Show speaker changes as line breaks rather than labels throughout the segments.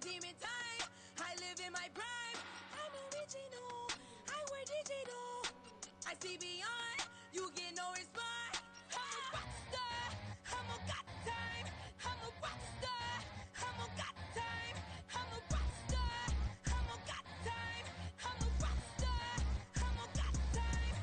demon time. I live in my prime. I'm original. I wear digital. I see beyond. You get no response. I'm a rock star. I'm a got time. I'm a rock star. I'm a got time. I'm a rock star. I'm a got time. I'm a rock star. I'm a got time.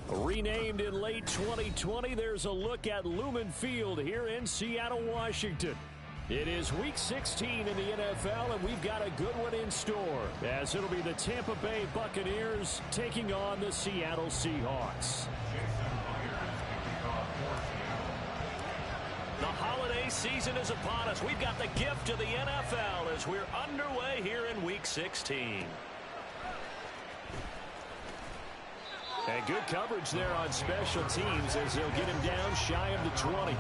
Renamed in late 2020, there's a look at Lumen Field here in Seattle, Washington. It is Week 16 in the NFL, and we've got a good one in store, as it'll be the Tampa Bay Buccaneers taking on the Seattle Seahawks. The holiday season is upon us. We've got the gift of the NFL as we're underway here in Week 16. And good coverage there on special teams as they'll get him down shy of the 20.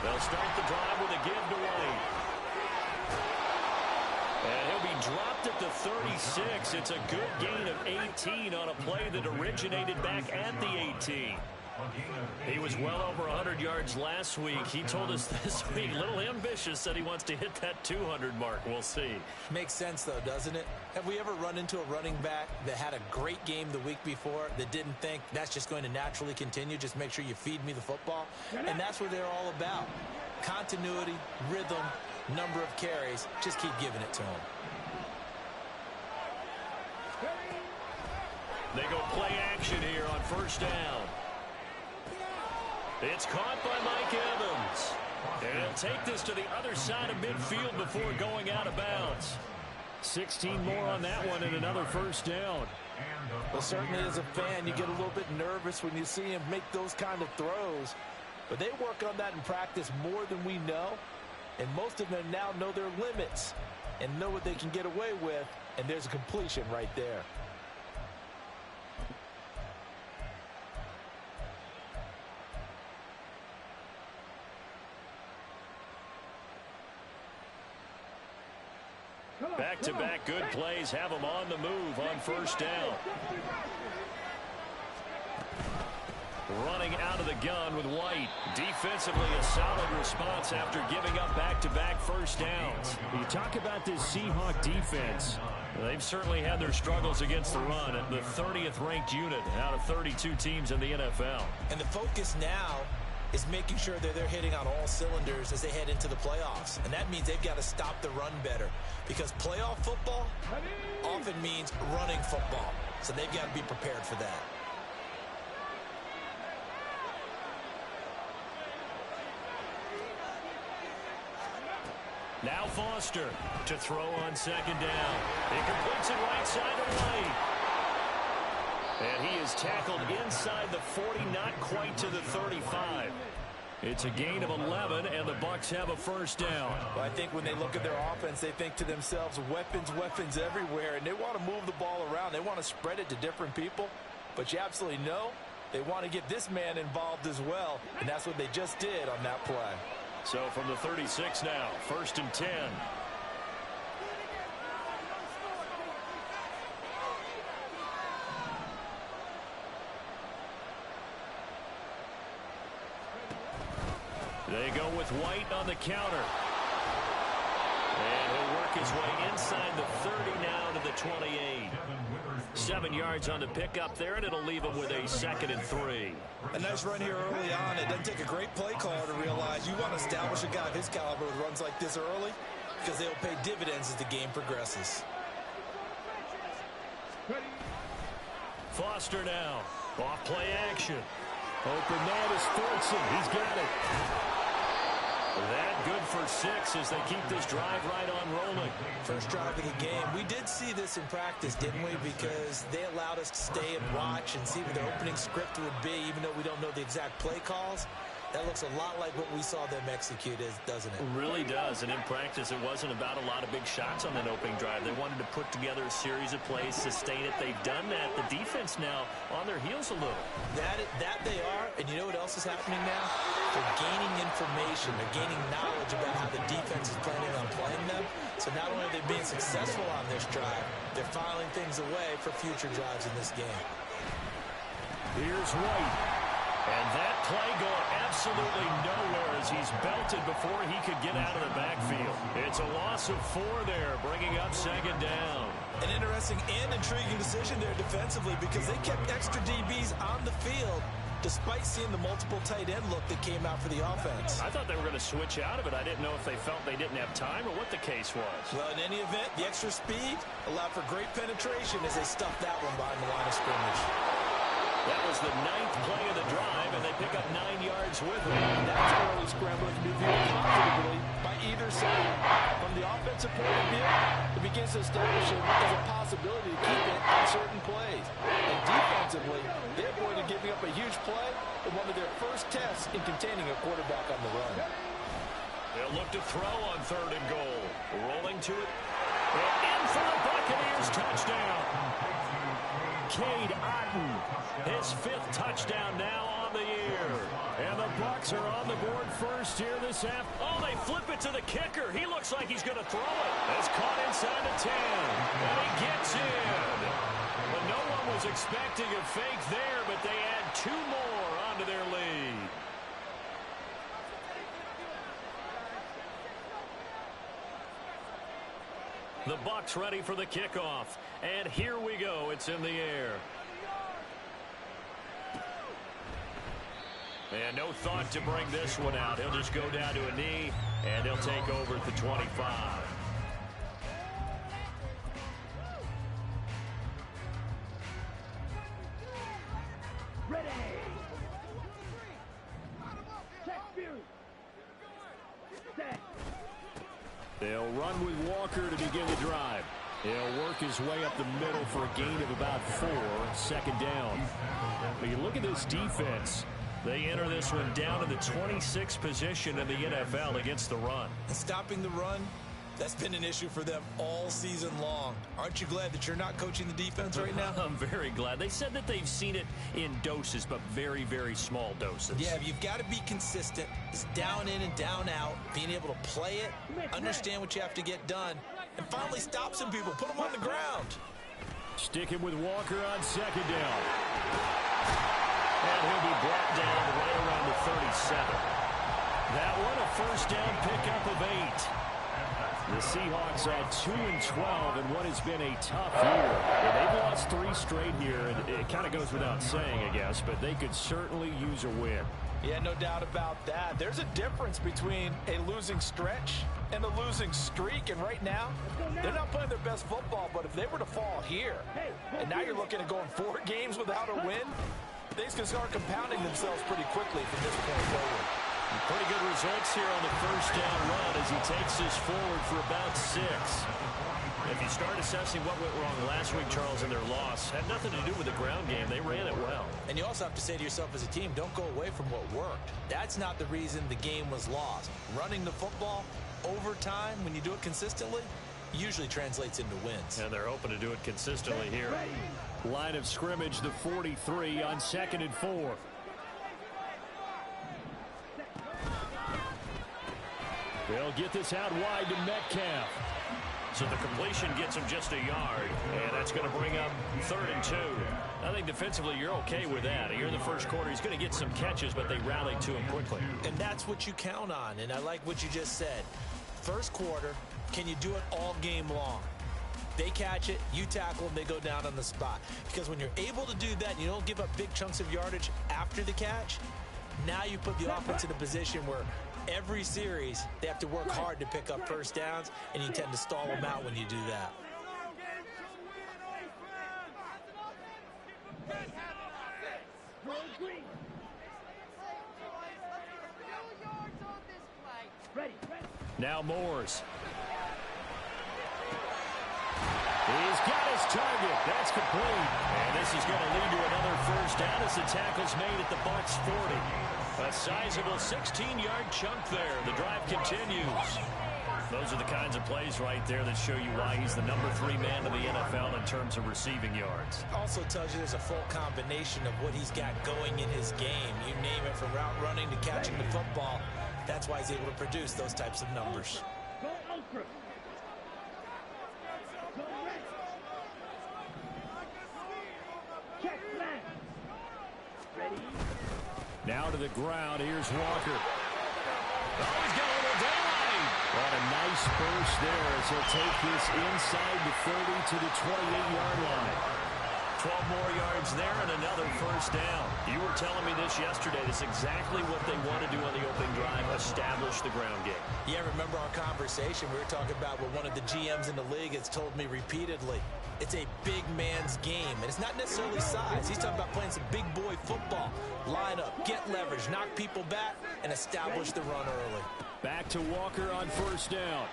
They'll start the drive with a give to White. And he'll be dropped at the 36. It's a good gain of 18 on a play that originated back at the 18. He was well over 100 yards last week. He told us this week, a little ambitious, that he wants to hit that 200 mark. We'll see.
Makes sense, though, doesn't it? Have we ever run into a running back that had a great game the week before that didn't think that's just going to naturally continue? Just make sure you feed me the football. And that's what they're all about. Continuity, rhythm, number of carries. Just keep giving it to him.
They go play action here on first down. It's caught by Mike Evans. And he'll take this to the other side of midfield before going out of bounds. 16 more on that one and another first down.
Well, certainly as a fan, you get a little bit nervous when you see him make those kind of throws. But they work on that in practice more than we know. And most of them now know their limits and know what they can get away with. And there's a completion right there.
Back-to-back good plays have them on the move on first down. Running out of the gun with White. Defensively, a solid response after giving up back-to-back first downs. You talk about this Seahawk defense. They've certainly had their struggles against the run at the 30th ranked unit out of 32 teams in the NFL.
And the focus now is making sure that they're hitting on all cylinders as they head into the playoffs. And that means they've got to stop the run better, because playoff football often means running football. So they've got to be prepared for that.
Now Foster to throw on second down. He completes it right side to White. And he is tackled inside the 40, not quite to the 35. It's a gain of 11, and the Bucs have a first down.
Well, I think when they look at their offense, they think to themselves, weapons, weapons everywhere, and they want to move the ball around. They want to spread it to different people, but you absolutely know they want to get this man involved as well, and that's what they just did on that play.
So from the 36 now, 1st and 10. They go with White on the counter. And he'll work his way inside the 30 now to the 28. 7 yards on the pickup there, and it'll leave him with a 2nd and 3.
A nice run here early on. It doesn't take a great play caller to realize you want to establish a guy of his caliber with runs like this early because they'll pay dividends as the game progresses.
Foster now. Off play action. Open man is Fortson. He's got it. That good for 6 as they keep this drive right on rolling.
First drive of the game. We did see this in practice, didn't we? Because they allowed us to stay and watch and see what their opening script would be, even though we don't know the exact play calls. That looks a lot like what we saw them execute, doesn't it?
It really does. And in practice, it wasn't about a lot of big shots on that opening drive. They wanted to put together a series of plays, sustain it. They've done that. The defense now on their heels a little.
That they are. And you know what else is happening now? They're gaining information. They're gaining knowledge about how the defense is planning on playing them. So not only are they being successful on this drive, they're filing things away for future drives in this game.
Here's White. And that play going absolutely nowhere as he's belted before he could get out of the backfield. It's a loss of 4 there, bringing up 2nd down.
An interesting and intriguing decision there defensively because they kept extra DBs on the field despite seeing the multiple tight end look that came out for the offense.
I thought they were going to switch out of it. I didn't know if they felt they didn't have time or what the case was.
Well, in any event, the extra speed allowed for great penetration as they stuffed that one behind the line of scrimmage.
That was the 9th play of the drive, and they pick up 9 yards with it.
That's an early scramble that can be viewed positively by either side. From the offensive point of view, it begins to establish it as a possibility to keep it on certain plays. And defensively, they avoided giving up a huge play in one of their first tests in containing a quarterback on the run.
They'll look to throw on 3rd and goal. Rolling to it. And in for the Buccaneers touchdown. Cade Otton, his 5th touchdown now on the year. And the Bucs are on the board first here this afternoon. Oh, they flip it to the kicker. He looks like he's going to throw it. It's caught inside the 10. And he gets in. But no one was expecting a fake there, but they add 2 more onto their lead. The Bucs ready for the kickoff. And here we go. It's in the air. And no thought to bring this one out. He'll just go down to a knee, and he'll take over at the 25.
Ready. Check view. Set.
They'll run with Walker to begin the drive. He'll work his way up the middle for a gain of about 4, 2nd down. But you look at this defense. They enter this one down in the 26th position in the NFL against the run.
And stopping the run, that's been an issue for them all season long. Aren't you glad that you're not coaching the defense right now?
I'm very glad. They said that they've seen it in doses, but very, very small doses.
Yeah, you've got to be consistent. It's down in and down out, being able to play it, understand what you have to get done, and finally stop some people, put them on the ground.
Sticking with Walker on 2nd down. And he'll be brought down right around the 37. That one a 1st down pickup of 8. The Seahawks at 2-12 in what has been a tough year. They've lost 3 straight here, and it kind of goes without saying, I guess, but they could certainly use a win.
Yeah, no doubt about that. There's a difference between a losing stretch and a losing streak, and right now, they're not playing their best football, but if they were to fall here, and now you're looking at going 4 games without a win, things can start compounding themselves pretty quickly from this point forward.
Pretty good results here on the 1st down run as he takes this forward for about 6. If you start assessing what went wrong last week, Charles, in their loss, had nothing to do with the ground game. They ran it well.
And you also have to say to yourself as a team, don't go away from what worked. That's not the reason the game was lost. Running the football over time, when you do it consistently, usually translates into wins.
And they're hoping to do it consistently here. Line of scrimmage, the 43 on 2nd and 4. They'll get this out wide to Metcalf. So the completion gets him just a yard, and that's going to bring up 3rd and 2. I think defensively you're okay with that. Here in the first quarter, he's going to get some catches, but they rallied to him quickly.
And that's what you count on, and I like what you just said. First quarter, can you do it all game long? They catch it, you tackle them, they go down on the spot. Because when you're able to do that and you don't give up big chunks of yardage after the catch, now you put the offense in a position where every series, they have to work hard to pick up first downs, and you tend to stall them out when you do that.
Now Moores. He's got his target. That's complete. And this is going to lead to another first down as the tackle's made at the Bucs 40. A sizable 16-yard chunk there. The drive continues. Those are the kinds of plays right there that show you why he's the number 3 man in the NFL in terms of receiving yards.
Also tells you there's a full combination of what he's got going in his game. You name it, from route running to catching the football. That's why he's able to produce those types of numbers.
Now to the ground. Here's Walker. Oh, he's got a little daylight. What a nice burst there as he'll take this inside the 30 to the 28-yard line. 12 more yards there and another first down. You were telling me this yesterday. This is exactly what they want to do on the opening drive, establish the ground game.
Yeah, remember our conversation? We were talking about what one of the GMs in the league has told me repeatedly. It's a big man's game, and it's not necessarily size. He's talking about playing some big boy football. Line up, get leverage, knock people back, and establish the run early.
Back to Walker on first down.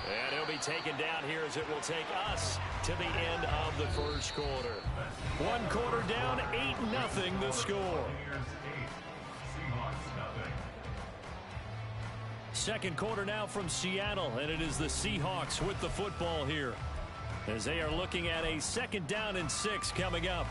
And he'll be taken down here as it will take us to the end of the first quarter. 1 quarter down, 8-0 the score. Second quarter now from Seattle, and it is the Seahawks with the football here, as they are looking at a 2nd down and 6 coming up.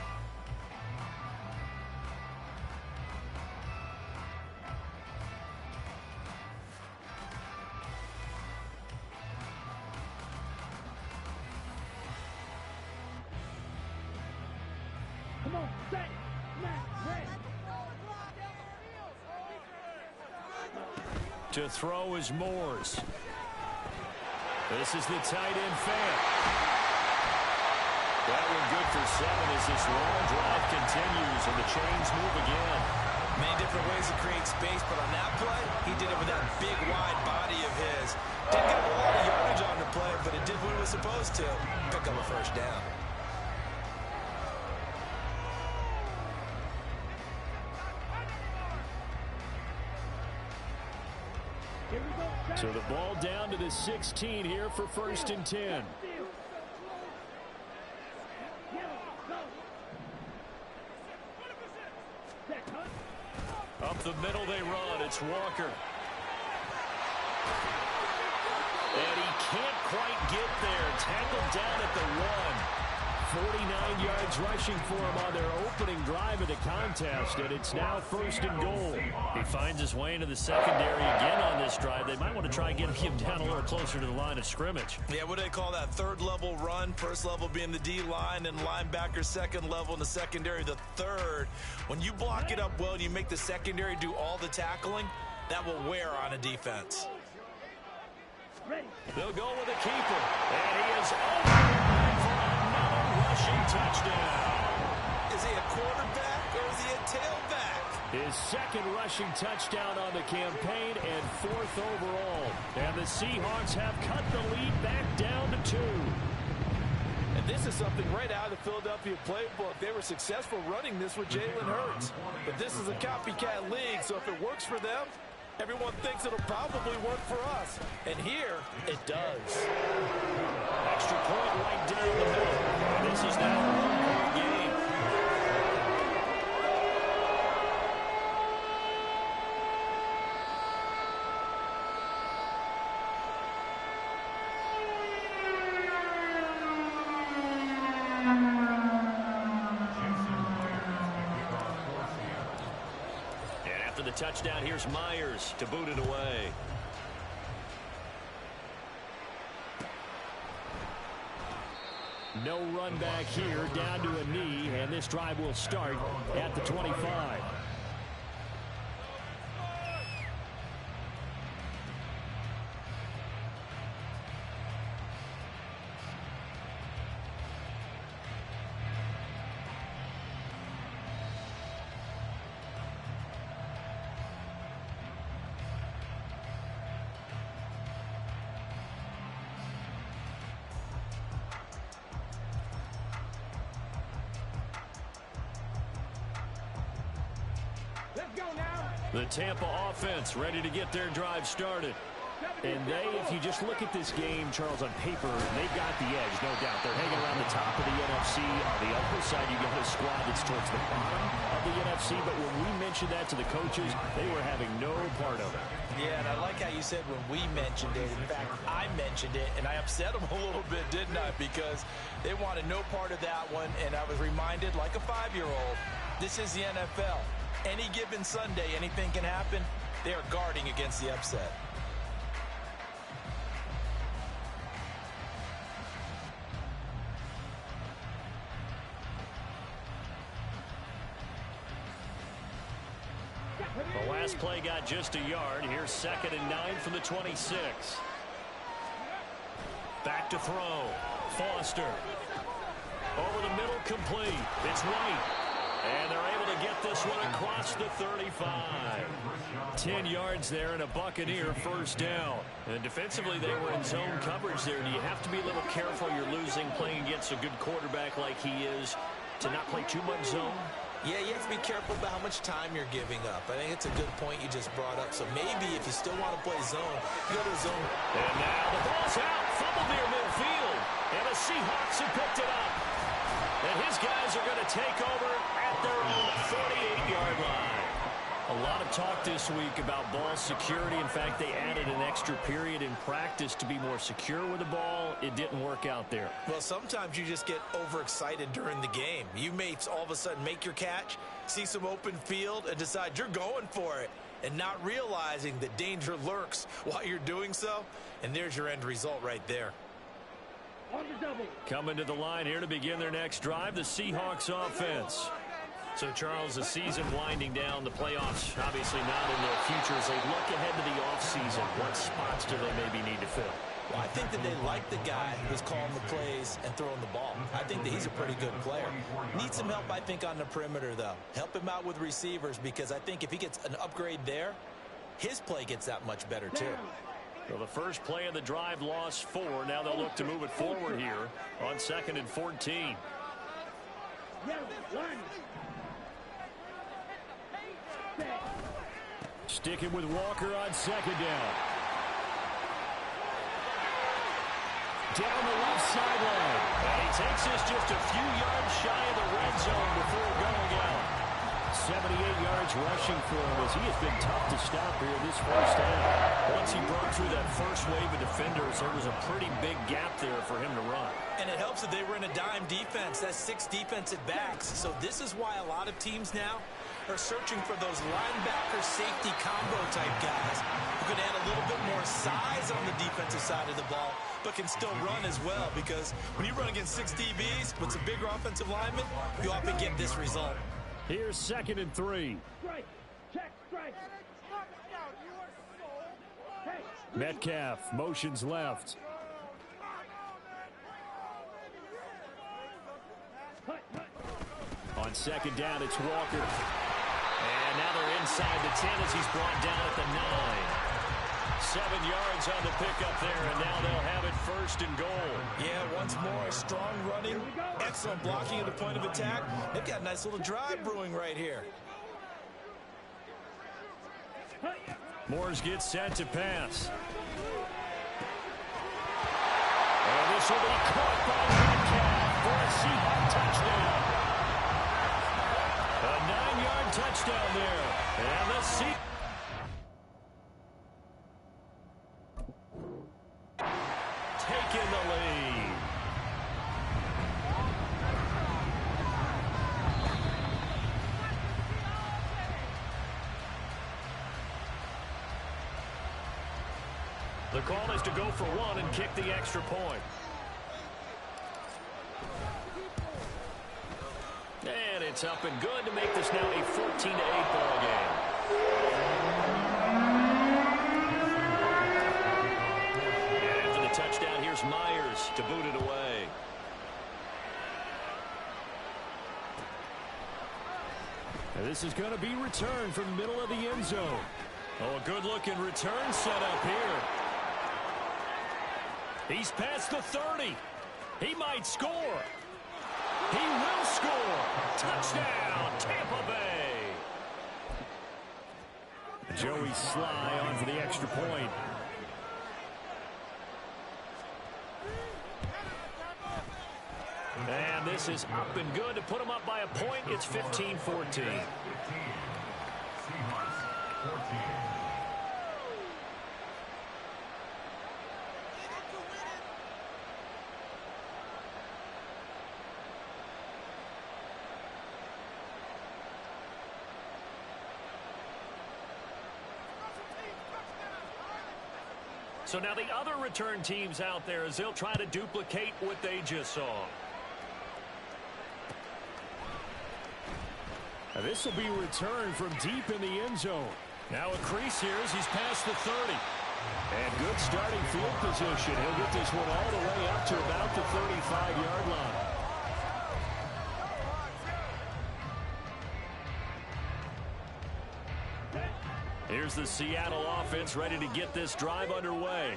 Come on, set, red.
To throw is Moores. This is the tight end fan. That one good for 7 as this long drive continues and the chains move again.
Many different ways to create space, but on that play, he did it with that big, wide body of his. Didn't get a lot of yardage on the play, but it did what it was supposed to. Pick up a first down.
So the ball down to the 16 here for 1st and 10. Up the middle they run. It's Walker. And he can't quite get there. Tackled down at the 1. 49 yards rushing for him on their opening drive of the contest, and it's now 1st and goal. He finds his way into the secondary again on this drive. They might want to try getting him down a little closer to the line of scrimmage.
Yeah, what do they call that? 3rd level run. 1st level being the D-line, and linebacker 2nd level in the secondary, the 3rd. When you block it up well and you make the secondary do all the tackling, that will wear on a defense.
They'll go with a keeper, and he is over for another rushing touchdown.
Is he a quarterback or is he a tailback?
His 2nd rushing touchdown on the campaign and 4th overall. And the Seahawks have cut the lead back down to 2.
And this is something right out of the Philadelphia playbook. They were successful running this with Jalen Hurts. But this is a copycat league, so if it works for them, everyone thinks it'll probably work for us. And here, it does.
Extra point right down the middle. And this is now a one-point game. And after the touchdown, here's Myers to boot it away. No run back here, down to a knee, and this drive will start at the 25.
Let's go now.
The Tampa offense ready to get their drive started. And if you just look at this game, Charles, on paper, they've got the edge, no doubt. They're hanging around the top of the NFC. On the other side, you got a squad that's towards the bottom of the NFC. But when we mentioned that to the coaches, they were having no part of it.
Yeah, and I like how you said when we mentioned it. In fact, I mentioned it, and I upset them a little bit, didn't I? Because they wanted no part of that one, and I was reminded, like a 5-year-old, this is the NFL. Any given Sunday, anything can happen. They are guarding against the upset.
The last play got just a yard. Here's 2nd and 9 from the 26. Back to throw. Foster. Over the middle, complete. It's White. And they're able to get this one across the 35. 10 yards there and a Buccaneer first down. And defensively, they were in zone coverage there. Do you have to be a little careful? You're losing, playing against a good quarterback like he is, to not play too much zone?
Yeah, you have to be careful about how much time you're giving up. I think it's a good point you just brought up. So maybe if you still want to play zone, you go to zone.
And now the ball's out. Fumbled near midfield. And the Seahawks have picked it up. And his guys are going to take over at their own 48-yard line. A lot of talk this week about ball security. In fact, they added an extra period in practice to be more secure with the ball. It didn't work out there.
Well, sometimes you just get overexcited during the game. You may all of a sudden make your catch, see some open field, and decide you're going for it, and not realizing that danger lurks while you're doing so. And there's your end result right there.
On the double.
Coming to the line here to begin their next drive, the Seahawks offense. So, Charles, the season winding down, the playoffs obviously not in their future. As they look ahead to the offseason, what spots do they maybe need to fill?
Well, I think that they like the guy who's calling the plays and throwing the ball. I think that he's a pretty good player. Needs some help, I think, on the perimeter, though. Help him out with receivers, because I think if he gets an upgrade there, his play gets that much better, too.
Well, the first play of the drive lost 4. Now they'll look to move it forward here on 2nd and 14. Sticking with Walker on 2nd down. Down the left sideline. And he takes this just a few yards shy of the red zone before going out. 78 yards rushing for him, as he has been tough to stop here this first half. Once he broke through that first wave of defenders, there was a pretty big gap there for him to run.
And it helps that they were in a dime defense. That's 6 defensive backs. So this is why a lot of teams now are searching for those linebacker safety combo type guys who can add a little bit more size on the defensive side of the ball, but can still run as well, because when you run against 6 DBs with some bigger offensive linemen, you often get this result.
Here's 2nd and 3.
Strike. Check. Strike. Hey.
Metcalf motions left. On 2nd down, it's Walker. And now they're inside the 10 as he's brought down at the 9. 7 yards on the pickup there, and now they'll have it 1st and goal.
Yeah, once more, strong running, excellent blocking at the point of attack. They've got a nice little drive brewing right here.
Moores gets set to pass. And this will be caught by Metcalf for a Seahawks touchdown. A 9-yard touchdown there. And the Seahawks taking the lead. The call is to go for one and kick the extra point. And it's up and good to make this now a 14-8 ball game. And after the touchdown, here's Myers to boot it away. And this is going to be returned from the middle of the end zone. Oh, a good-looking return set up here. He's past the 30. He might score. He will score. Touchdown, Tampa Bay. Joey Sly on for the extra point. And this is up and good to put him up by a point. It's 15-14. So now the other return teams out there as they'll try to duplicate what they just saw. Now this will be returned from deep in the end zone. Now a crease here as he's past the 30. And good starting field position. He'll get this one all the way up to about the 35-yard line. Here's the Seattle offense ready to get this drive underway.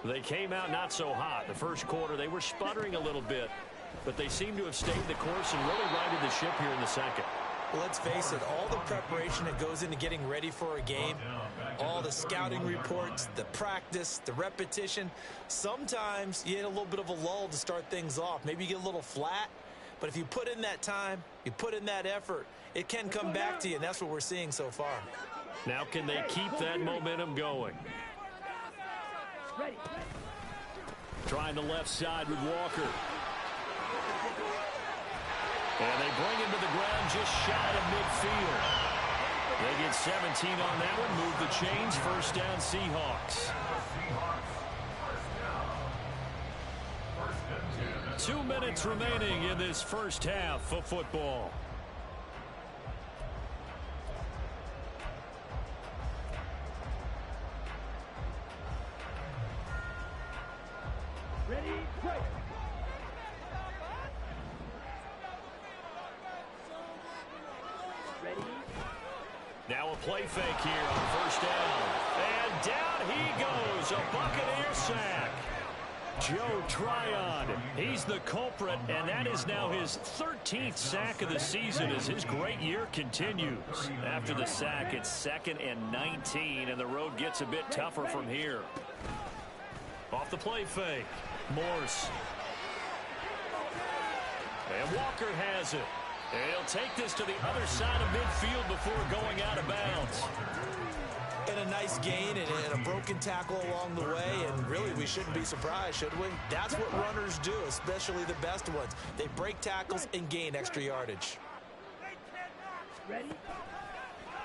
They came out not so hot. The first quarter, they were sputtering a little bit, but they seem to have stayed the course and really righted the ship here in the second.
Well, let's face it, all the preparation that goes into getting ready for a game, all the scouting reports, the practice, the repetition, sometimes you get a little bit of a lull to start things off. Maybe you get a little flat, but if you put in that time, you put in that effort, it can come back to you, and that's what we're seeing so far.
Now can they keep that momentum going? Trying the left side with Walker. And they bring him to the ground just shy of midfield. They get 17 on that one, move the chains, first down Seahawks. 2 minutes remaining in this first half of football. Now a play fake here on first down. And down he goes, a Buccaneer sack. Joe Tryon, he's the culprit, and that is now his 13th sack of the season as his great year continues. After the sack, it's 2nd and 19, and the road gets a bit tougher from here. Off the play fake, Morse. And Walker has it. And he'll take this to the other side of midfield before going out of bounds.
And a nice gain and a broken tackle along the way, and really we shouldn't be surprised, should we? That's what runners do, especially the best ones. They break tackles and gain extra yardage.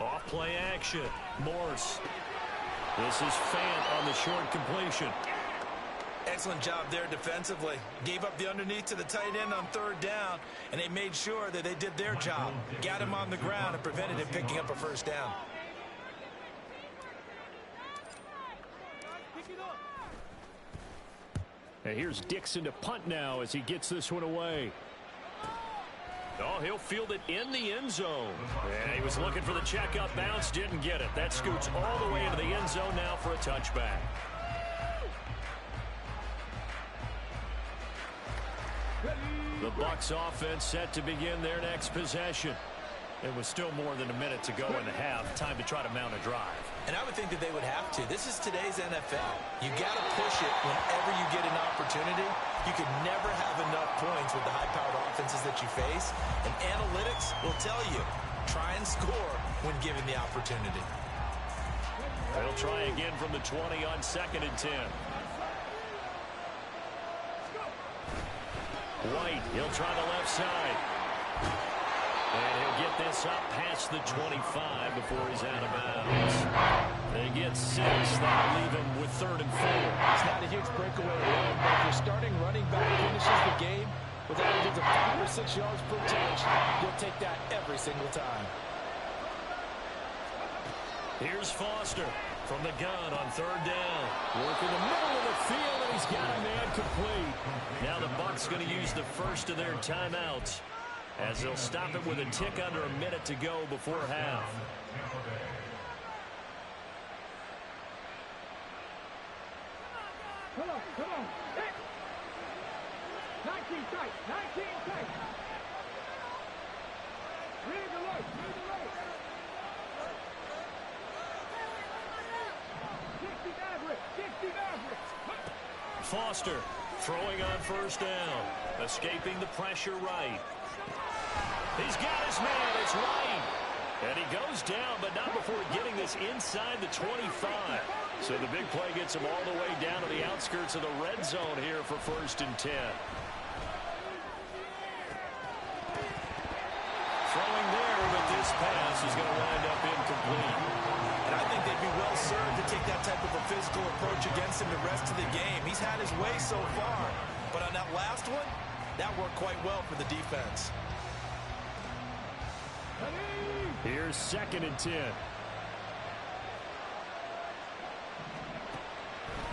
Off play action, Morse. This is Fant on the short completion.
Excellent job there defensively. Gave up the underneath to the tight end on third down, and they made sure that they did their job. Got him on the ground and prevented him picking up a first down.
And here's Dixon to punt now as he gets this one away. Oh, he'll field it in the end zone. And he was looking for the check-up bounce, didn't get it. That scoots all the way into the end zone now for a touchback. The Bucs offense set to begin their next possession. It was still more than a minute to go in the half. Time to try to mount a drive.
And I would think that they would have to. This is today's NFL. You got to push it whenever you get an opportunity. You can never have enough points with the high-powered offenses that you face. And analytics will tell you, try and score when given the opportunity.
They'll try again from the 20 on 2nd and 10. White, he'll try the left side. And he'll get this up past the 25 before he's out of bounds. They get 6. That'll leave him with 3rd and 4.
It's not a huge breakaway run, but if your starting running back finishes the game with averages of 5 or 6 yards per touch, you'll take that every single time.
Here's Foster from the gun on 3rd down. Working the middle of the field, and he's got a man complete. Now the Bucs going to use the first of their timeouts, as they'll stop it with a tick under a minute to go before half.
Come on. Hey. 19 tight. Read the light. 60 Maverick.
Foster throwing on 1st down. Escaping the pressure right. He's got his man. It's right. And he goes down, but not before getting this inside the 25. So the big play gets him all the way down to the outskirts of the red zone here for 1st and 10. Throwing there, but this pass is going to wind up incomplete.
And I think they'd be well served to take that type of a physical approach against him the rest of the game. He's had his way so far, but on that last one, that worked quite well for the defense.
Here's 2nd and 10.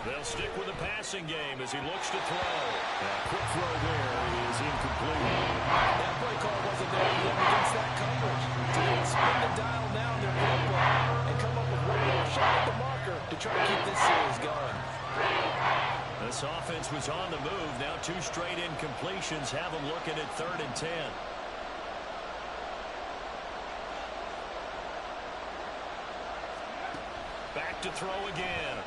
They'll stick with the passing game as he looks to throw. That quick throw there is incomplete.
That play call wasn't there against that coverage. So they can spin the dial now in their playbook and come up with one more shot at the marker to try to keep this series going.
This offense was on the move. Now 2 straight incompletions have them looking at 3rd and 10. Back to throw again.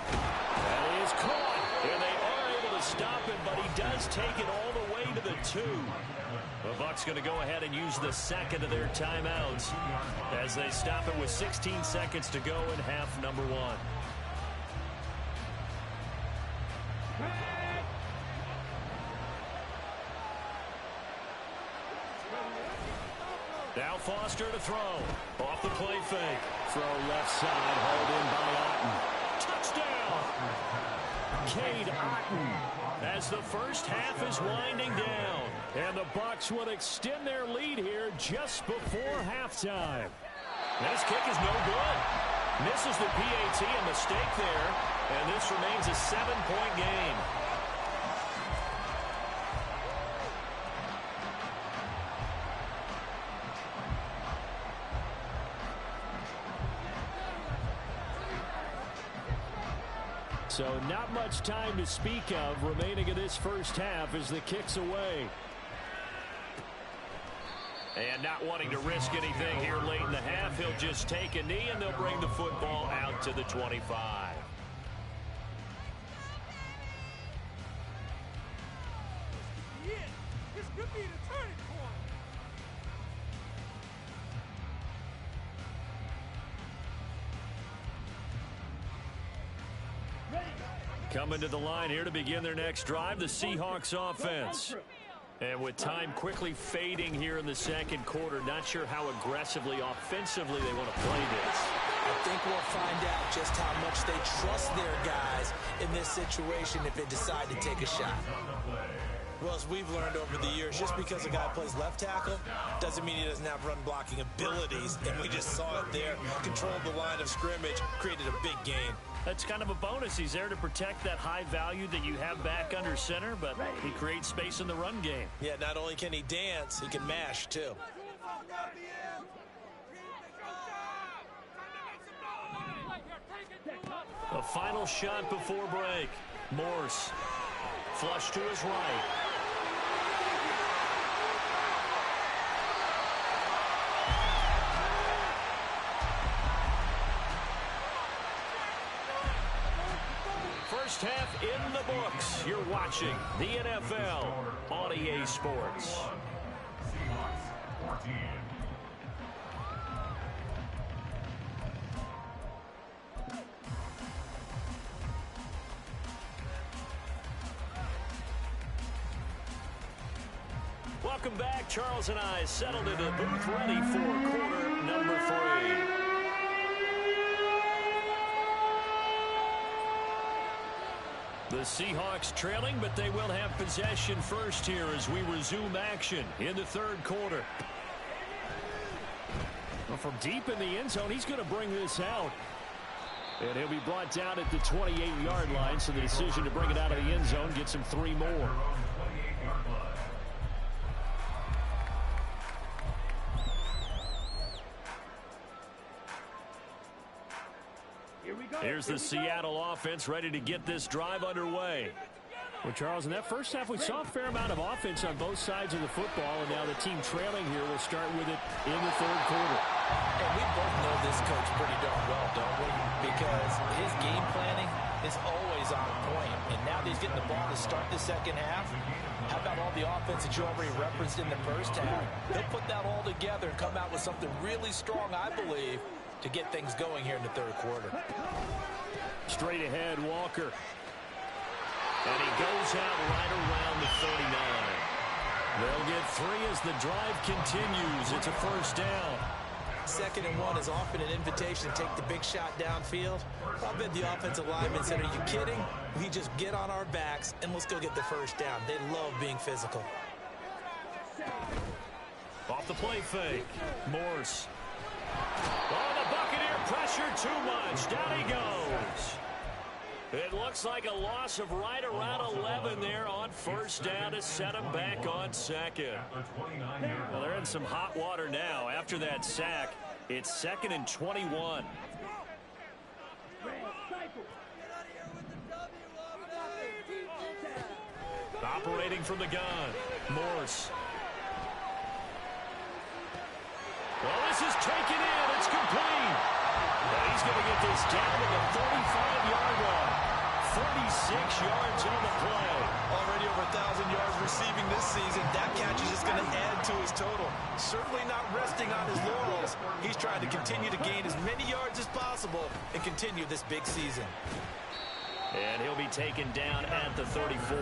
That is caught. And they are able to stop him, but he does take it all the way to the 2. The Bucs going to go ahead and use the 2nd of their timeouts as they stop it with 16 seconds to go in half number 1. Now Foster to throw. Off the play fake. Throw left side, hauled in by Otten. Touchdown! Cade Otten, as the first half is winding down. And the Bucs will extend their lead here just before halftime. And his kick is no good. Misses the PAT, a mistake there. And this remains a 7-point game. So not much time to speak of remaining in this first half as the kick's away. And not wanting to risk anything here late in the half, he'll just take a knee and they'll bring the football out to the 25.
Yeah, this could be the turning point.
Coming to the line here to begin their next drive, the Seahawks offense. And with time quickly fading here in the second quarter, not sure how aggressively, offensively they want to play this.
I think we'll find out just how much they trust their guys in this situation if they decide to take a shot. Well, as we've learned over the years, just because a guy plays left tackle doesn't mean he doesn't have run blocking abilities. And we just saw it there. Controlled the line of scrimmage, created a big gain.
That's kind of a bonus. He's there to protect that high value that you have back under center, but he creates space in the run game.
Yeah, not only can he dance, he can mash, too.
A final shot before break. Morse. Flush to his right. First half in the books. You're watching the NFL on EA Sports. Welcome back. Charles and I settled into the booth ready for quarter number 3. The Seahawks trailing, but they will have possession first here as we resume action in the third quarter. Well, from deep in the end zone, he's going to bring this out. And he'll be brought down at the 28-yard line, so the decision to bring it out of the end zone gets him 3 more. Here's the Seattle offense ready to get this drive underway. Well, Charles, in that first half, we saw a fair amount of offense on both sides of the football, and now the team trailing here will start with it in the third quarter.
And we both know this coach pretty darn well, don't we? Because his game planning is always on point, and now that he's getting the ball to start the second half, how about all the offense that you already referenced in the first half? He'll put that all together and come out with something really strong, I believe, to get things going here in the third quarter.
Straight ahead, Walker. And he goes out right around the 39. They'll get 3 as the drive continues. It's a first down.
2nd and 1 is often an invitation to take the big shot downfield. I bet the offensive lineman said, are you kidding? We just get on our backs and let's go get the first down. They love being physical.
Off the play fake. Morse. Oh, the Buccaneer pressure too much. Down he goes. It looks like a loss of right around 11 there on first down to set him back on second. Well, they're in some hot water now. After that sack, it's 2nd and 21. Operating from the gun, Morse. Well, this is taken in. It's complete. And he's going to get this down to the 35-yard line. 36 yards on the play.
Already over 1,000 yards receiving this season. That catch is just going to add to his total. Certainly not resting on his laurels. He's trying to continue to gain as many yards as possible and continue this big season.
And he'll be taken down at the 34.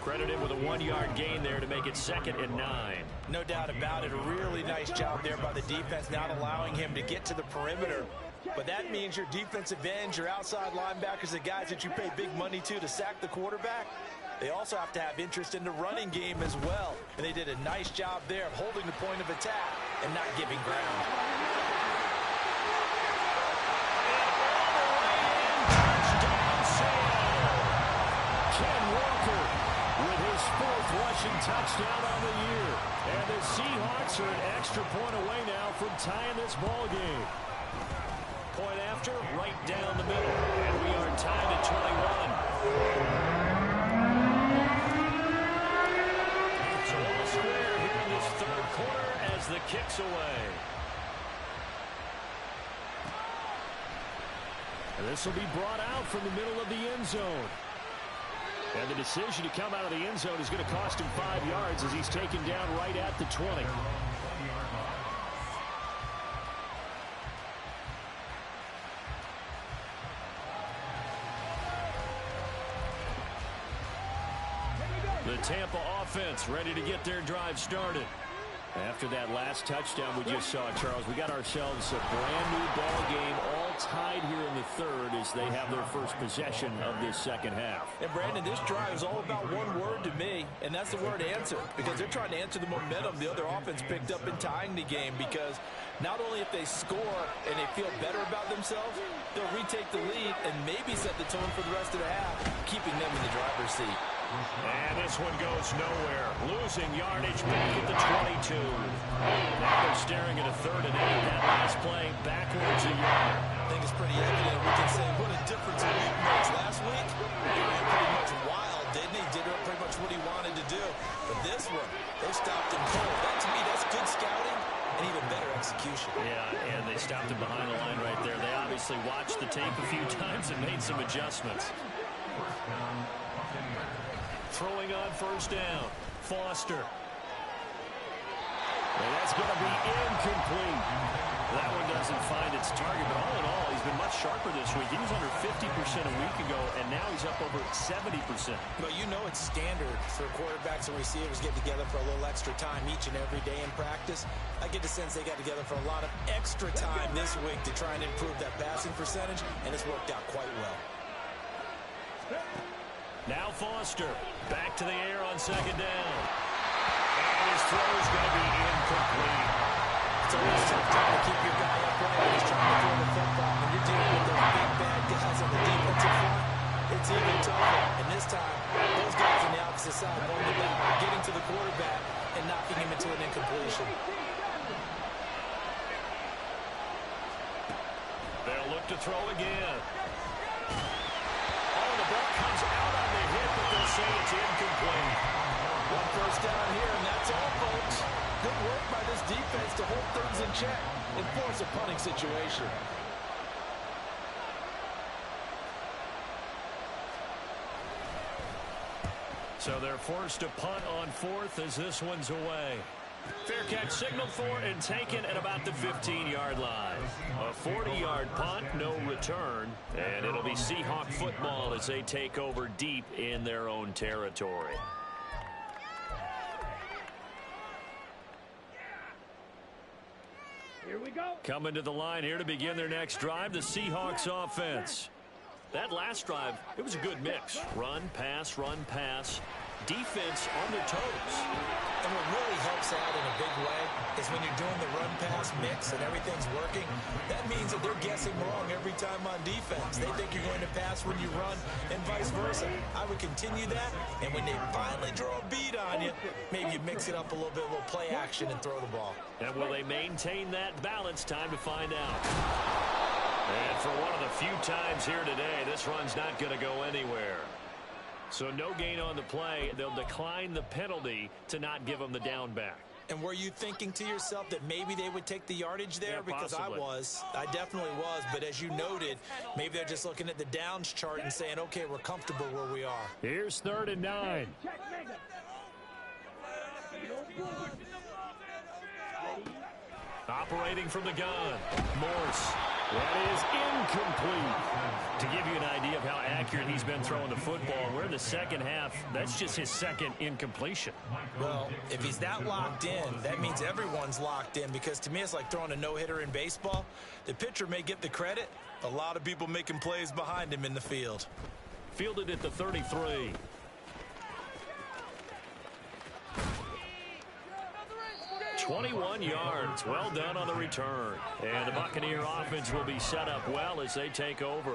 Credited with a 1-yard gain there to make it 2nd and 9.
No doubt about it. A really nice job there by the defense, not allowing him to get to the perimeter. But that means your defensive ends, your outside linebackers, the guys that you pay big money to sack the quarterback, they also have to have interest in the running game as well. And they did a nice job there of holding the point of attack and not giving ground.
Ken Walker with his 4th rushing touchdown on the year. And the Seahawks are an extra point away now from tying this ball game. Point after, right down the middle. And we are tied at 21. So all square here in this third quarter as the kick's away. And this will be brought out from the middle of the end zone. And the decision to come out of the end zone is going to cost him 5 yards as he's taken down right at the 20. The Tampa offense ready to get their drive started. After that last touchdown we just saw, Charles, we got ourselves a brand new ball game, all tied here in the third as they have their first possession of this second half.
And Brandon, this drive is all about one word to me, and that's the word answer, because they're trying to answer the momentum the other offense picked up in tying the game, because not only if they score and they feel better about themselves, they'll retake the lead and maybe set the tone for the rest of the half, keeping them in the driver's seat.
And this one goes nowhere. Losing yardage back at the 22. Now they're staring at a 3rd and 8. That last play backwards a yard.
I think it's pretty evident. We can say what a difference a week makes. Last week, he ran pretty much wild, didn't he? Did pretty much what he wanted to do. But this one, they stopped him cold. That, to me, that's good scouting and even better execution.
Yeah, and they stopped him behind the line right there. They obviously watched the tape a few times and made some adjustments. Throwing on first down, Foster. And that's going to be incomplete. That one doesn't find its target, but all in all, he's been much sharper this week. He was under 50% a week ago, and now he's up over 70%.
But you know it's standard for quarterbacks and receivers get together for a little extra time each and every day in practice. I get the sense they got together for a lot of extra time this week to try and improve that passing percentage, and it's worked out quite well.
Now Foster, back to the air on second down. And his throw is going to be incomplete.
It's always a tough time to keep your guy upright when he's trying to throw the football. When you're dealing with those big, bad guys on the defensive front, it's even tougher. And this time, those guys on the opposite side won the battle, getting to the quarterback and knocking him into an incompletion.
They'll look to throw again. Oh, the ball comes out on the hit, but they'll say it's incomplete.
One first down here, and that's all, folks. Good work by this defense to hold things in check and force a punting situation.
So they're forced to punt on fourth as this one's away. Fair catch signaled for and taken at about the 15-yard line. A 40-yard punt, no return, and it'll be Seahawk football as they take over deep in their own territory.
Here we go.
Coming to the line here to begin their next drive, the Seahawks offense. That last drive, it was a good mix. Run, pass, defense on their toes.
And what really helps out in a big way is when you're doing the run-pass mix and everything's working, that means that they're guessing wrong every time on defense. They think you're going to pass when you run and vice versa. I would continue that, and when they finally draw a beat on you, maybe you mix it up a little bit, a little play action, and throw the ball.
And will they maintain that balance? Time to find out. And for one of the few times here today, this run's not going to go anywhere. So no gain on the play. They'll decline the penalty to not give them the down back.
And were you thinking to yourself that maybe they would take the yardage there?
Yeah,
because
possibly.
I definitely was. But as you noted, maybe they're just looking at the downs chart and saying, okay, we're comfortable where we are.
Here's 3rd and 9. Operating from the gun, Morse. That is incomplete. To give you an idea of how accurate he's been throwing the football, we're in the second half. That's just his second incompletion.
Well, if he's that locked in, that means everyone's locked in, because to me it's like throwing a no-hitter in baseball. The pitcher may get the credit. A lot of people making plays behind him in the field.
Fielded at the 33. "21 yards. Well done on the return. And the Buccaneer offense will be set up well as they take over.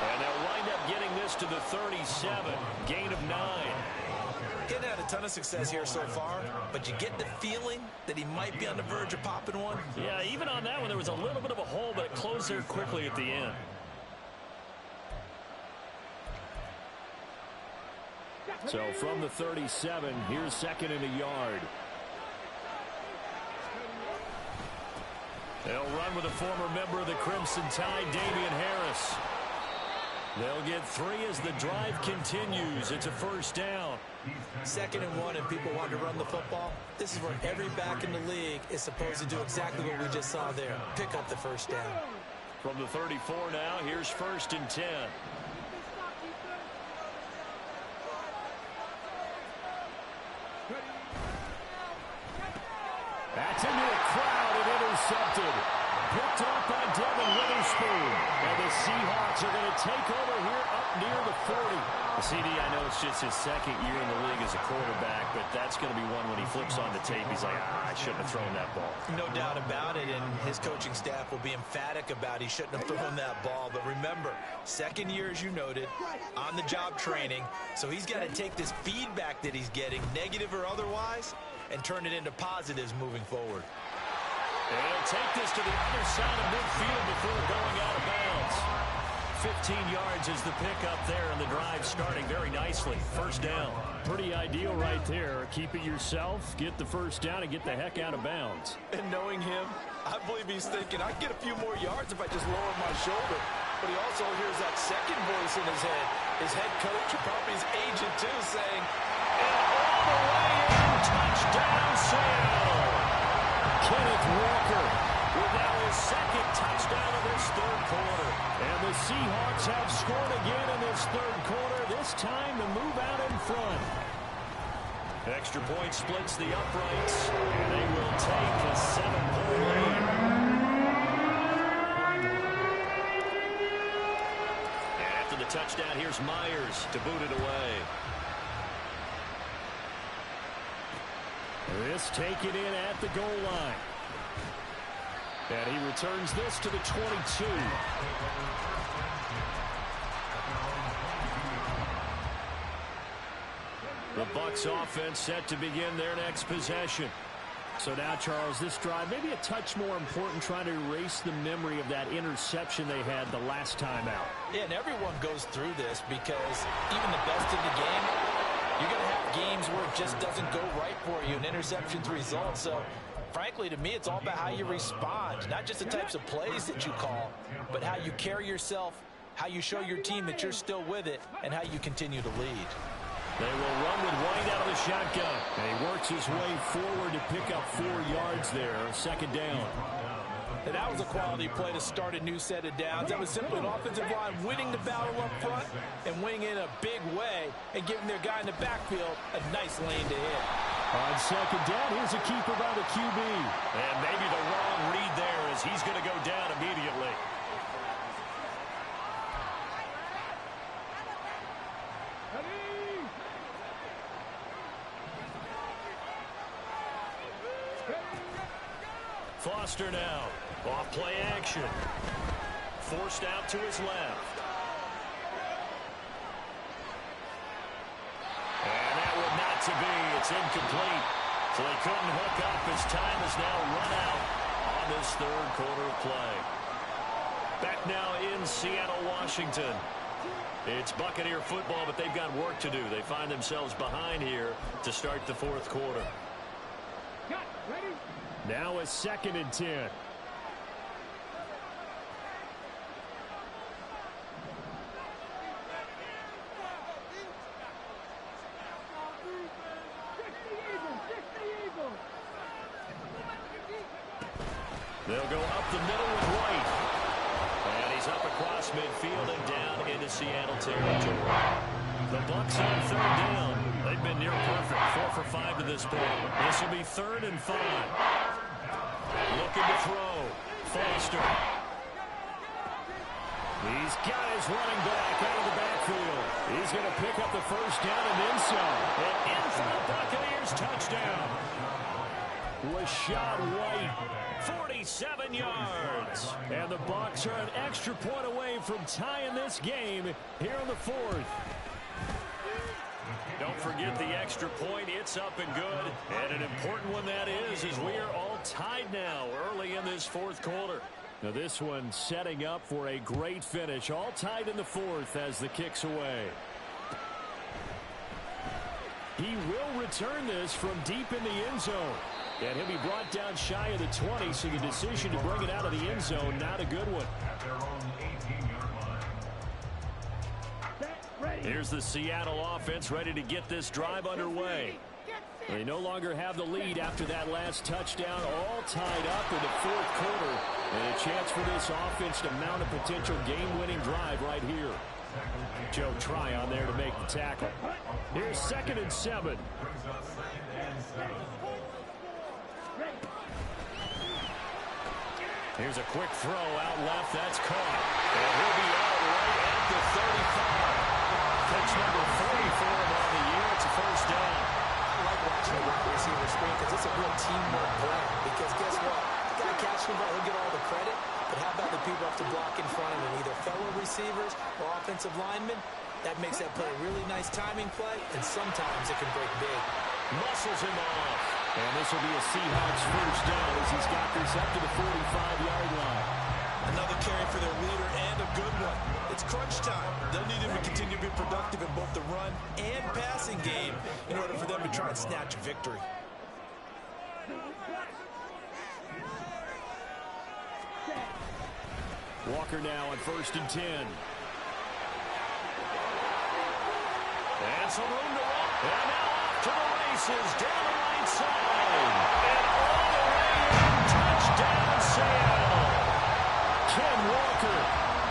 And they'll wind up getting this to the 37. Gain of 9.
Getting had a ton of success here so far, but you get the feeling that he might be on the verge of popping one.
Yeah, even on that one, there was a little bit of a hole, but it closed there quickly at the end. So from the 37, here's 2nd and a yard. They'll run with a former member of the Crimson Tide, Damian Harris. They'll get 3 as the drive continues. It's a 1st down.
2nd and 1, and people want to run the football. This is where every back in the league is supposed to do exactly what we just saw there. Pick up the 1st down.
From the 34 now, here's 1st and 10. That's into a crowd and intercepted. Picked up by Devin Witherspoon. And the Seahawks are going to take over here up near the 40. CD, I know it's just his second year in the league as a quarterback, but that's going to be one when he flips on the tape. He's like, I shouldn't have thrown that ball.
No doubt about it, and his coaching staff will be emphatic about he shouldn't have thrown that ball. But remember, second year, as you noted, on-the-job training, so he's got to take this feedback that he's getting, negative or otherwise, and turn it into positives moving forward.
And he'll take this to the other side of midfield before going out of bounds. 15 yards is the pickup there, and the drive starting very nicely. First down.
Pretty ideal right there. Keep it yourself, get the first down, and get the heck out of bounds.
And knowing him, I believe he's thinking, I can get a few more yards if I just lower my shoulder. But he also hears that second voice in his head. His head coach, or probably his agent too, saying,
and all the way in, touchdown Seattle.
Kenneth Walker
with now his second touchdown of this third quarter.
And the Seahawks have scored again in this third quarter, this time to move out in front.
Extra point splits the uprights, and they will take a 7-point lead. And after the touchdown, here's Myers to boot it away.
This taken in at the goal line. And he returns this to the 22.
The Bucs offense set to begin their next possession.
So now, Charles, this drive maybe a touch more important, trying to erase the memory of that interception they had the last time out.
Yeah, and everyone goes through this because even the best in the game, you're going to have games where it just doesn't go right for you, and interceptions result. So, frankly, to me, it's all about how you respond, not just the types of plays that you call, but how you carry yourself, how you show your team that you're still with it, and how you continue to lead.
They will run with White out of the shotgun.
And he works his way forward to pick up 4 yards there, second down.
And that was a quality play to start a new set of downs. That was simply an offensive line winning the battle up front and winning in a big way and giving their guy in the backfield a nice lane to hit.
On second down, here's a keeper by the QB.
And maybe the wrong read there as he's going to go down immediately. Foster now. Off play action. Forced out to his left. And that would not to be. It's incomplete. So they couldn't hook up. His time is now run out on this third quarter of play. Back now in Seattle, Washington. It's Buccaneer football, but they've got work to do. They find themselves behind here to start the fourth quarter.
Now a 2nd and 10.
They'll go up the middle with White. And he's up across midfield and down into Seattle territory. The Bucs on third down. They've been near perfect. 4 for 5 to this point. This will be 3rd and 5. Looking to throw. Foster.
He's got his running back out of the backfield. He's going to pick up the first down and then some.
And in for the Buccaneers touchdown.
Rashad White.
47 yards.
And the Bucs are an extra point away from tying this game here in the 4th.
Don't forget the extra point. It's up and good. And an important one that is as we are all tied now early in this fourth quarter.
Now this one setting up for a great finish. All tied in the 4th as the kick's away. He will return this from deep in the end zone. And he'll be brought down shy of the 20, so the decision to bring it out of the end zone, not a good one.
Here's the Seattle offense ready to get this drive underway.
They no longer have the lead after that last touchdown, all tied up in the 4th quarter. And a chance for this offense to mount a potential game-winning drive right here. Joe Tryon there to make the tackle. Here's 2nd and 7.
Here's a quick throw out left. That's caught. And he'll be out right at the 35. Picks number 40 for him on the year. It's a first down.
I like watching a wide receiver screen because it's a real teamwork play. Because guess what? The guy catching the ball, he'll get all the credit. But how about the people who have to block in front of him, either fellow receivers or offensive linemen? That makes that play a really nice timing play, and sometimes it can break big.
Muscles him off. And this will be a Seahawks first down as he's got this up to the 45-yard line.
Another carry for their leader and a good one. It's crunch time. They'll need him to continue to be productive in both the run and passing game in order for them to try and snatch a victory.
Walker now on 1st and 10. And some room to run. And now off to the races down the right side. And all the way in. Touchdown, Seattle. Ken Walker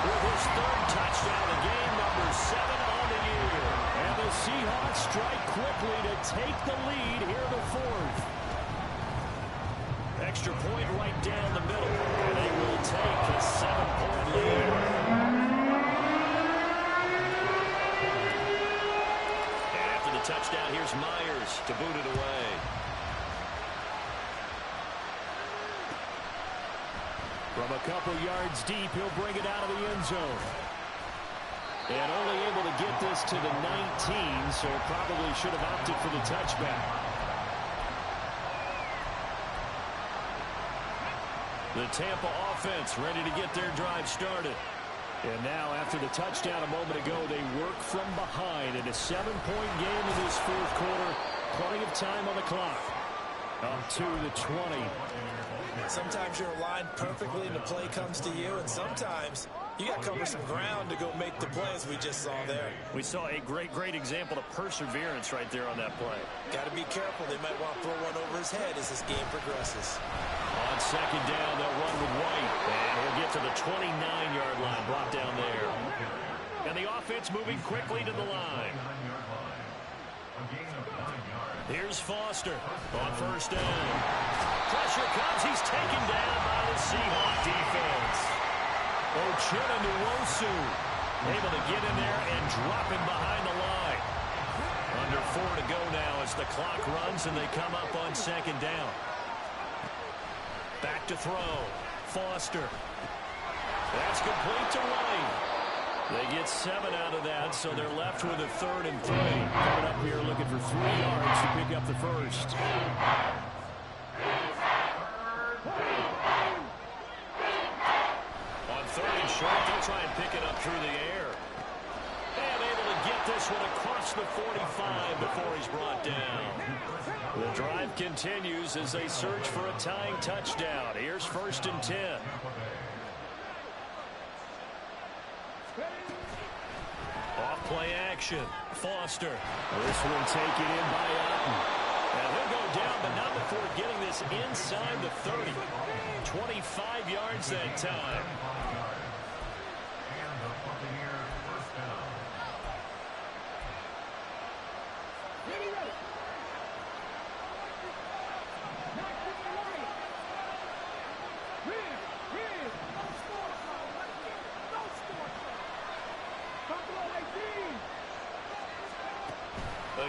with his 3rd touchdown of the game, number 7 on the year. And the Seahawks strike quickly to take the lead here in the 4th. Extra point right down the middle. And they will take a 7-point lead. And after the touchdown, here's Myers to boot it away. From a couple yards deep, he'll bring it out of the end zone. And only able to get this to the 19, so probably should have opted for the touchback. The Tampa offense ready to get their drive started. And now, after the touchdown a moment ago, they work from behind in a 7-point game in this 4th quarter. Plenty of time on the clock. Up to the 20.
Sometimes you're aligned perfectly and the play comes to you, and sometimes you got to cover some ground to go make the play, as we just saw there.
We saw a great example of perseverance right there on that play.
Got to be careful. They might want to throw one over his head as this game progresses.
On 2nd down, they'll run with White. And he'll get to the 29-yard line, brought down there. And the offense moving quickly to the line. Here's Foster on 1st down. Pressure comes. He's taken down by the Seahawk defense. Uchenna Nwosu able to get in there and drop him behind the line. Under 4 to go now as the clock runs and they come up on 2nd down. Back to throw. Foster. That's complete to White. They get 7 out of that, so they're left with a 3rd and 3. Coming up here looking for 3 yards to pick up the first. On 3rd and short, they'll try and pick it up through the air. And able to get this one across the 45 before he's brought down. The drive continues as they search for a tying touchdown. Here's 1st and 10. Off-play action. Foster. This one taken in by Otten. And he'll go down, but not before getting this inside the 30. 25 yards that time.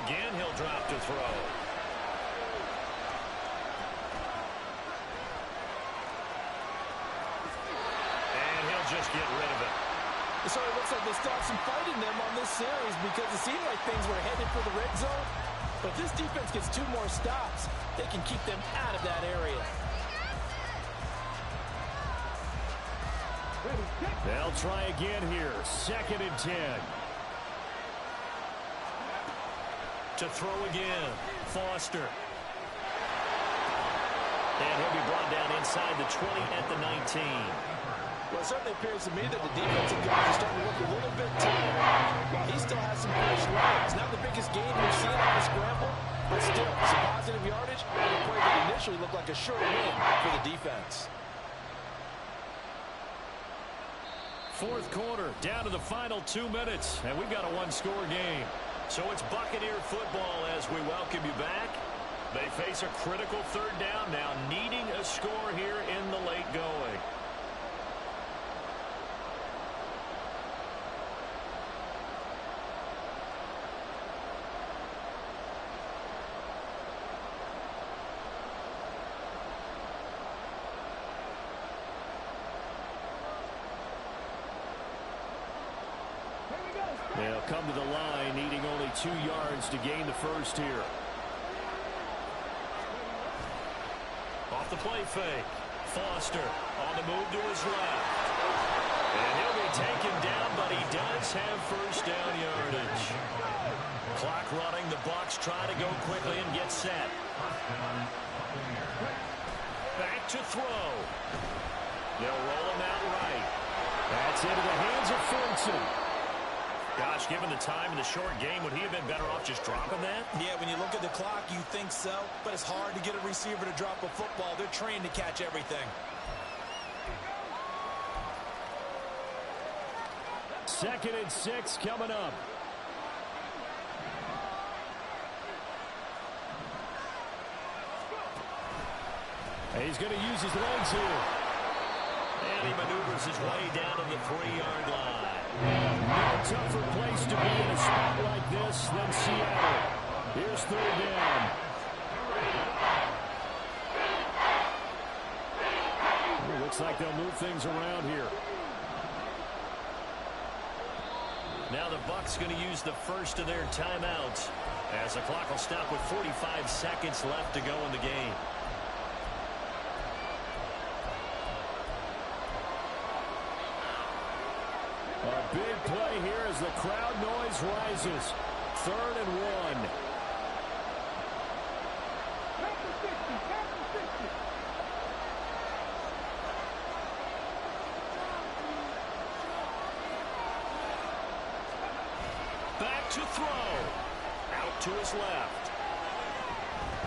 Again, he'll drop to throw. And he'll just get rid of it.
So it looks like they stopped some fight in them on this series because it seemed like things were headed for the red zone. But if this defense gets 2 more stops, they can keep them out of that area.
They'll try again here. 2nd and 10. To throw again. Foster. And he'll be brought down inside the 20 at the 19.
Well, it certainly appears to me that the defensive guys are starting to look a little bit tired. He still has some fresh legs. Not the biggest gain we've seen on the scramble, but still some positive yardage on a play that initially looked like a sure win for the defense.
4th quarter, down to the final 2 minutes, and we've got a 1-score game. So it's Buccaneer football as we welcome you back. They face a critical 3rd down now, needing a score here in the late going.
to the line, needing only 2 yards to gain the first here.
Off the play fake. Foster on the move to his left. And he'll be taken down, but he does have first down yardage. Clock running. The Bucs try to go quickly and get set. Back to throw. They'll roll him out right.
That's into the hands of Fortson.
Gosh, given the time in the short game, would he have been better off just dropping that?
Yeah, when you look at the clock, you think so, but it's hard to get a receiver to drop a football. They're trained to catch everything.
2nd and 6 coming up. And he's going to use his legs here.
And he maneuvers his way down to the 3-yard line.
No tougher place to be in a spot like this than Seattle. Here's 3rd down. It looks like they'll move things around here.
Now the Bucs going to use the first of their timeouts as the clock will stop with 45 seconds left to go in the game.
A big play here as the crowd noise rises. 3rd and 1.
Back to throw. Out to his left.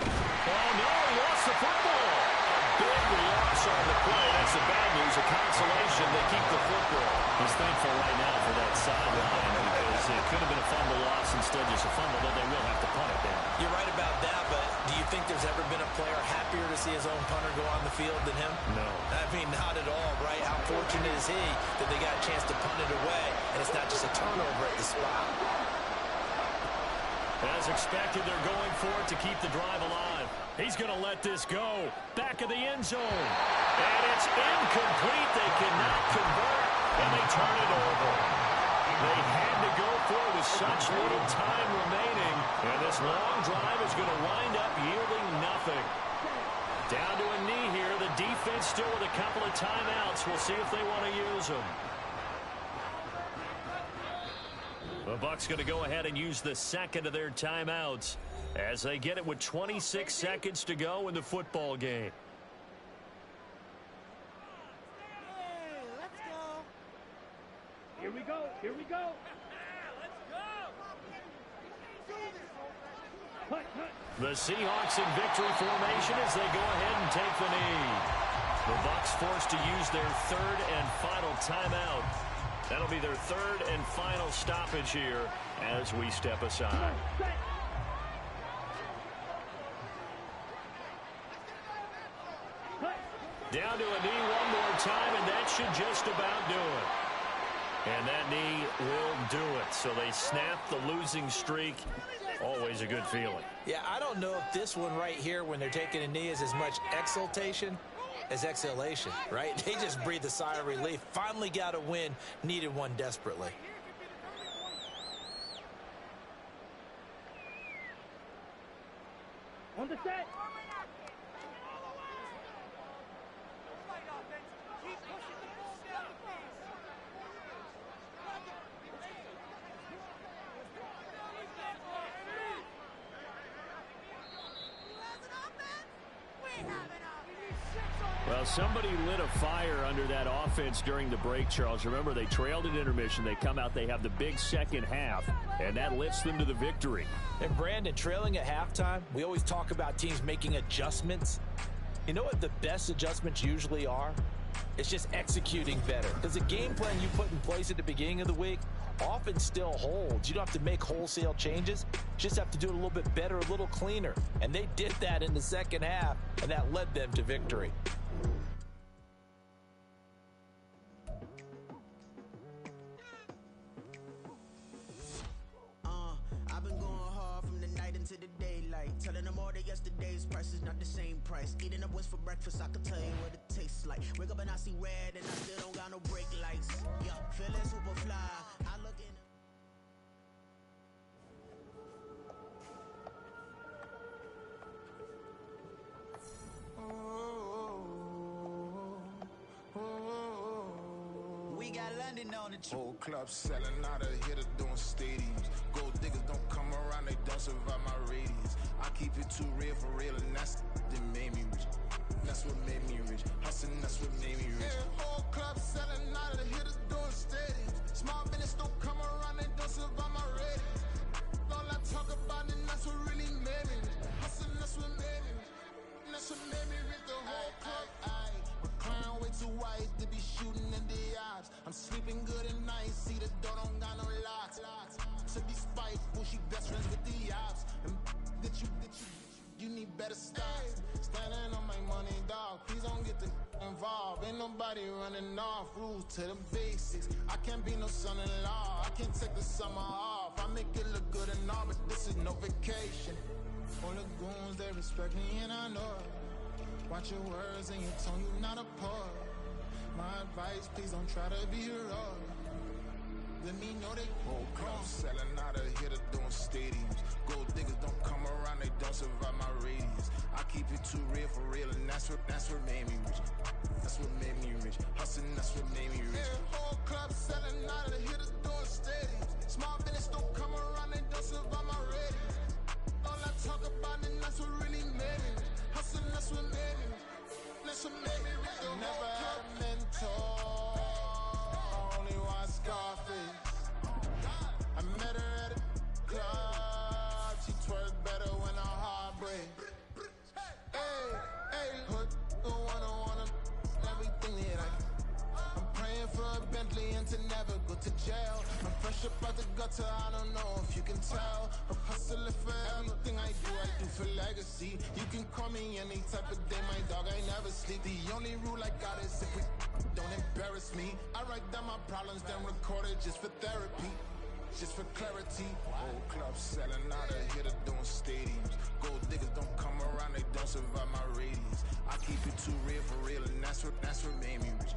Oh, no, he lost the football. A big loss on the play. That's the bad news. A consolation. They keep the football. He's thankful right now for that sideline because it could have been a fumble loss, instead just a fumble, though they will have to punt it down.
You're right about that, but do you think there's ever been a player happier to see his own punter go on the field than him?
No.
I mean, not at all, right? How fortunate is he that they got a chance to punt it away, and it's not just a turnover at the spot.
As expected, they're going for it to keep the drive alive. He's going to let this go. Back of the end zone. And it's incomplete. They cannot convert, and they turn it over. They had to go for it with such little time remaining, and this long drive is going to wind up yielding nothing. Down to a knee here. The defense still with a couple of timeouts. We'll see if they want to use them. The Bucs going to go ahead and use the second of their timeouts as they get it with 26 seconds to go in the football game.
Hey, let's go.
Here we go. Here we go.
Let's go.
The Seahawks in victory formation as they go ahead and take the knee. The Bucs forced to use their 3rd and final timeout. That'll be their 3rd and final stoppage here as we step aside. Down to a knee one more time, and that should just about do it. And that knee will do it. So they snap the losing streak. Always a good feeling.
Yeah, I don't know if this one right here, when they're taking a knee, is as much exultation as exhalation, right? They just breathed a sigh of relief. Finally got a win. Needed one desperately.
On the set.
Well, somebody lit a fire under that offense during the break, Charles. Remember, they trailed at intermission. They come out, they have the big second half, and that lifts them to the victory.
And, Brandon, trailing at halftime, we always talk about teams making adjustments. You know what the best adjustments usually are? It's just executing better. Because the game plan you put in place at the beginning of the week often still holds. You don't have to make wholesale changes. You just have to do it a little bit better, a little cleaner. And they did that in the second half, and that led them to victory.
I've been going hard from the night into the daylight, telling them all that yesterday's price is not the same price. Eating up what's for breakfast, I can tell you what it tastes like. Wake up and I see red and I still don't got no brake lights. Yeah, feeling super fly. I look in standing on the truth.
Whole club selling out of hitter doing stadiums. Gold diggers don't come around, they don't survive my radius. I keep it too real for real, and that's that made me rich. That's what made me rich. Hustling, that's what made me rich. Yeah, whole club selling out of hitters doing stadiums. Small business don't come around, they don't survive my radius. All I talk about it, that's what really made me rich. Hustling, that's what made me rich. That's what made me rich. The whole club. My crown way too white to be shooting in the eyes. I'm sleeping good at night, see the door don't got no locks. To be spiteful, she best friends with the ops. And that you need better styles. Standing on my money, dog. Please don't get the involved. Ain't nobody running off. Rules to the basics. I can't be no son-in-law. I can't take the summer off. I make it look good and all, but this is no vacation. All the goons, they respect me and I know it. Watch your words and your tone, you not a poet. My advice, please don't try to be heroic. Let me know they whole club selling out of hitter doing stadiums. Gold diggers don't come around, they don't survive my radius. I keep it too real for real, and that's what made me rich. That's what made me rich. Hustling, that's what made me rich. Yeah, whole club selling out of hitters doing stadiums. Small business don't come around, they don't survive my radius. All I talk about it, that's what really made me rich. Hustling, that's what made me rich. That's what made me rich. I never had a mentor. Only one Scarface. I met her at a club. She twerk better when her heart breaks. Hey, hood, wanna everything that I'm praying for a Bentley and to never go to jail. I'm fresh up out the gutter, I don't know if you can tell. I'm hustling for everything I do for legacy. You can call me any type of day, my dog, I never sleep. The only rule I got is if we don't embarrass me. I write down my problems, then record it just for therapy. Just for clarity. Whole club selling out of hitter doing stadiums. Gold diggers don't come around, they don't survive my radius. I keep it too real for real, and that's what made me rich.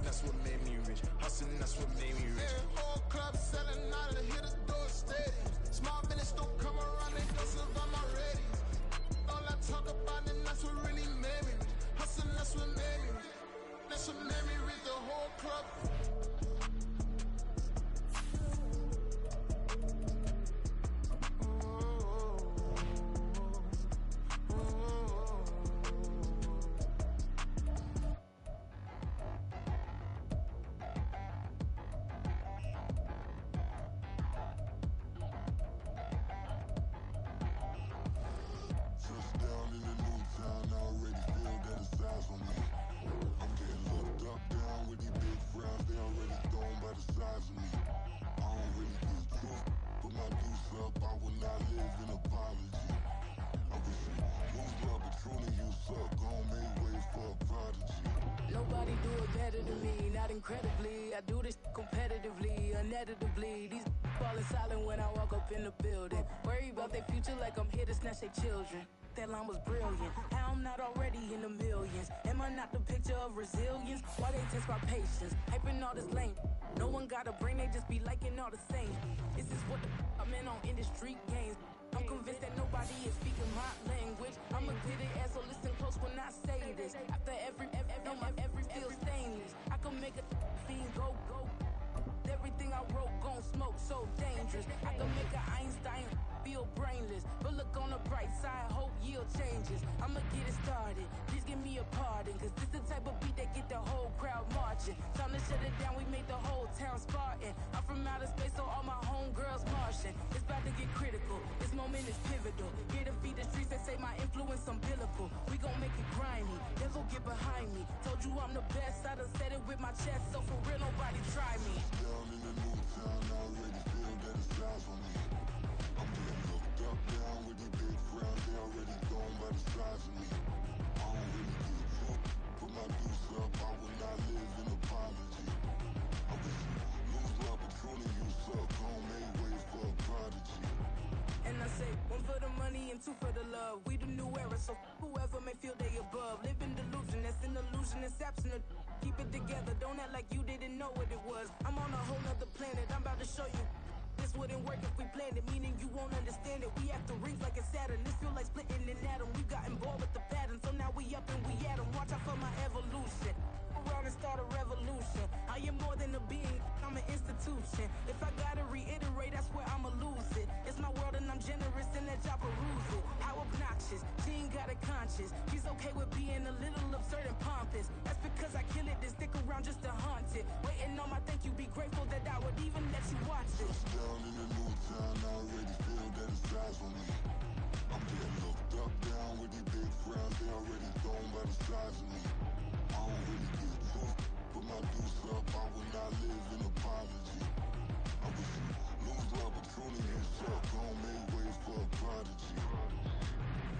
That's what made me rich. Hustling, that's what made me rich. Yeah, whole club selling out of hitters doing stadiums. Small business don't come around, they don't survive my radius. All I talk about it, that's what really made me rich. Hustling, that's what made me rich. That's what made me rich. The whole club.
Nobody do it better than me, not incredibly. I do this competitively, uneditably. These falling silent when I walk up in the building. Worry about their future like I'm here to snatch their children. That line was brilliant. How I'm not already in the millions? Am I not the picture of resilience? Why they test my patience? Hyping all this lame. No one got a brain, they just be liking all the same. This is what I'm in on industry games. I'm convinced that nobody is speaking my language. I'm a good ass, so listen close when I say this. After every feel stainless. I can make a fiend go. Everything I wrote gon' smoke, so dangerous. I can make an Einstein feel brainless. But look on the bright side, hope yield changes. I'ma get it started, please give me a pardon. Cause this the type of beat that get the whole crowd marching. Time to shut it down, we made the whole town Spartan. I'm from outer space, so all my homegirls Martian. It's about to get critical, this moment is pivotal. Here to feed the streets that say my influence umbilical. We gon' make it grimy, devil get behind me. Told you I'm the best, I done said it with my chest. So for real, nobody try me.
Down in the new town, I already feel that it's eyes on me. I'm getting looked up, down with the big frowns. They already gone by the size of me. I don't really give a fuck. Put my deuce up, I will not live in apology. I wish you lose my Patron and you suck. Home made way for a prodigy.
And I say, one for the money and two for the love. We the new era, so whoever may feel they above. Live in delusion, that's an illusion, it's absent. Keep it together, don't act like you didn't know what it was. I'm on a whole nother planet, I'm about to show you. This wouldn't work if we planned it, meaning you won't understand it. We have to rings like a Saturn, this feel like splitting an atom. We got involved with the pattern, so now we up and we at 'em. Watch out for my evolution. Around and start a revolution. I am more than a being, got a conscience. He's okay with being a little absurd and pompous. That's because I kill it, then stick around just to haunt it. Waiting on my thank you, be grateful that I would even let you watch this.
Down in the new town, I already feel that it's eyes on me. I'm getting looked up, down with these big crowds, they already thrown by the size of me. I don't really give a fuck, put my deuce up, I will not live in apology. I wish you lose the opportunity and suck, gon' make way for a prodigy.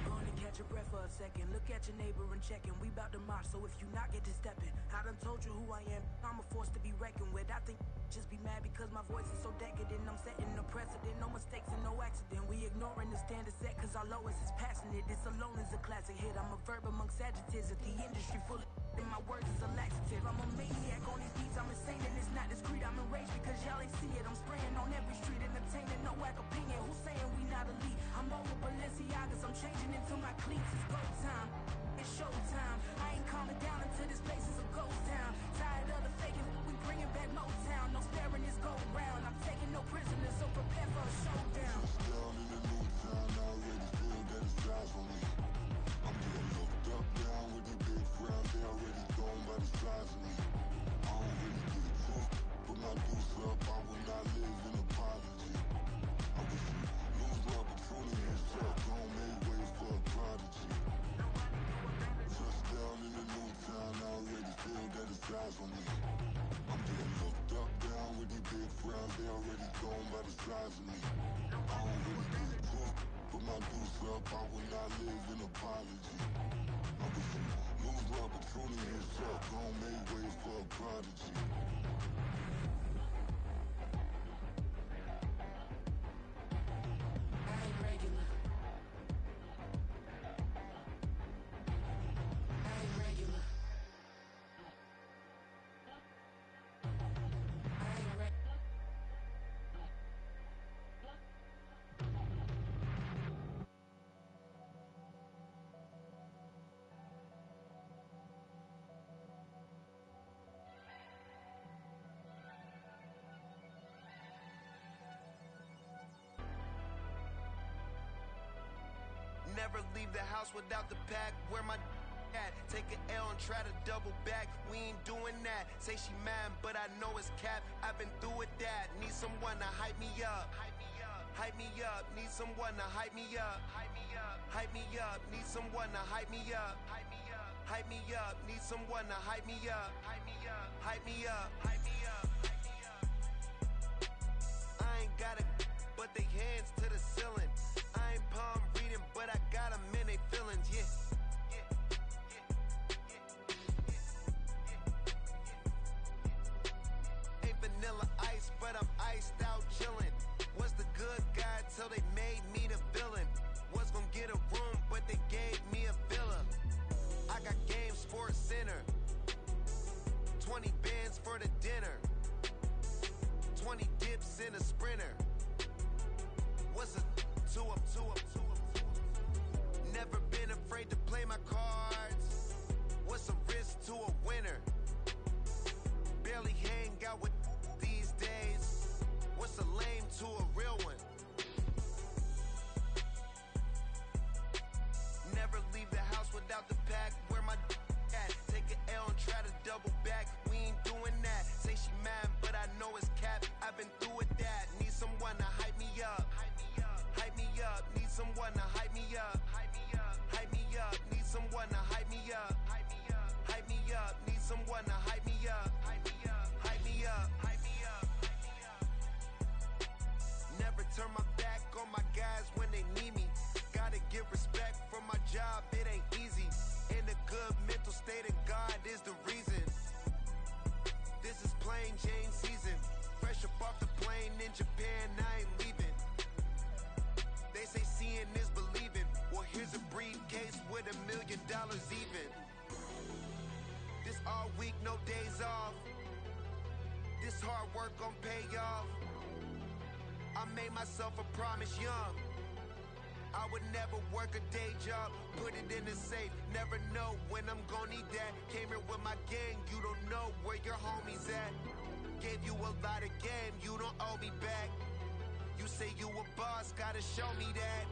Only catch your breath for a second. Look at your neighbor and check him. We bout to march, so if you not get to stepping, I done told you who I am. I'm a force to be reckoned with. I think just be mad because my voice is so decadent. I'm setting a precedent, no mistakes and no accident. We ignoring the standard set cause our lowest is passionate. This alone is a classic hit. I'm a verb amongst adjectives. If the industry full of and my words is a laxative. I'm a maniac on these beats. I'm insane and it's not discreet. I'm enraged because y'all ain't see it. I'm spraying on every street, entertaining, no whack opinion. Who's saying we not elite? I'm over Balenciagas. I'm changing into my cleats. It's go time. It's showtime. I ain't calming down until this place is a ghost town. Tired of the faking. We bringing back Motown. No sparing this go round. I'm taking no prisoners, so prepare for a showdown.
Down in the new town, I already feel that it's eyes on me. I'm getting looked up, down with these big crowds, they already thrown by the size of me. I don't really give a fuck, put my deuce up, I will not live in apology. I wish you lose the opportunity and suck, gon' make way for a prodigy. Touchdown in the new town, I already feel that it's eyes on me. I'm getting looked up, down with these big crowds, they already thrown by the size of me. I don't really give a fuck, put my deuce up, I will not live in apology. I wish you lose the opportunity and suck, gon' make way for a prodigy.
I ain't regular. I ain't regular. I ain't regular.
Never leave the house without the pack. Where my at? Take an L and try to double back. We ain't doing that. Say she mad, but I know it's cap. I've been through with that. Need someone to hype me up. Hype me up. Need someone to hype me up. Hype me up. Hype me up. Need someone to hype me up. Hype me up. Hype me up. Need someone to hype me up. Hype me up. Hype me up. Hype me up. I ain't got a, but they hands to the ceiling. I ain't palm reading, but I got them in they feelings, yeah. Ain't vanilla ice, but I'm iced out chillin'. Was the good guy till they made me the villain. Was gonna get a room, but they gave me a villa. I got game Sports Center. 20 bands for the dinner. 20 dips in a Sprinter. What's a two up? Never been afraid to play my cards. What's a risk to a winner? Barely hang out with these days. What's a lame to a real one? Never leave the house without the pack. Where my at? Take an L and try to double back. We ain't doing that. Say she mad, but I know it's cap. I've been through with that. Need someone to hype me up. Hype me up. Need someone to hype me up. Hype me up. Hype me up. Need someone to hype me up. Hype me up. Hype me up. Need someone to hype me up. Hype me up. Hype me up. Hype me up. Never turn my back on my guys when they need me. Gotta give respect for my job. It ain't easy. In a good mental state, and God is the reason. This is plain Jane season. Fresh up off the plane in Japan, I ain't leaving. They say seeing is believing. Well, here's a briefcase with $1 million even. This all week, no days off. This hard work gon' pay off. I made myself a promise young. I would never work a day job, put it in the safe. Never know when I'm gon' need that. Came here with my gang, you don't know where your homies at. Gave you a lot of game, you don't owe me back. You say you a boss, gotta show me that.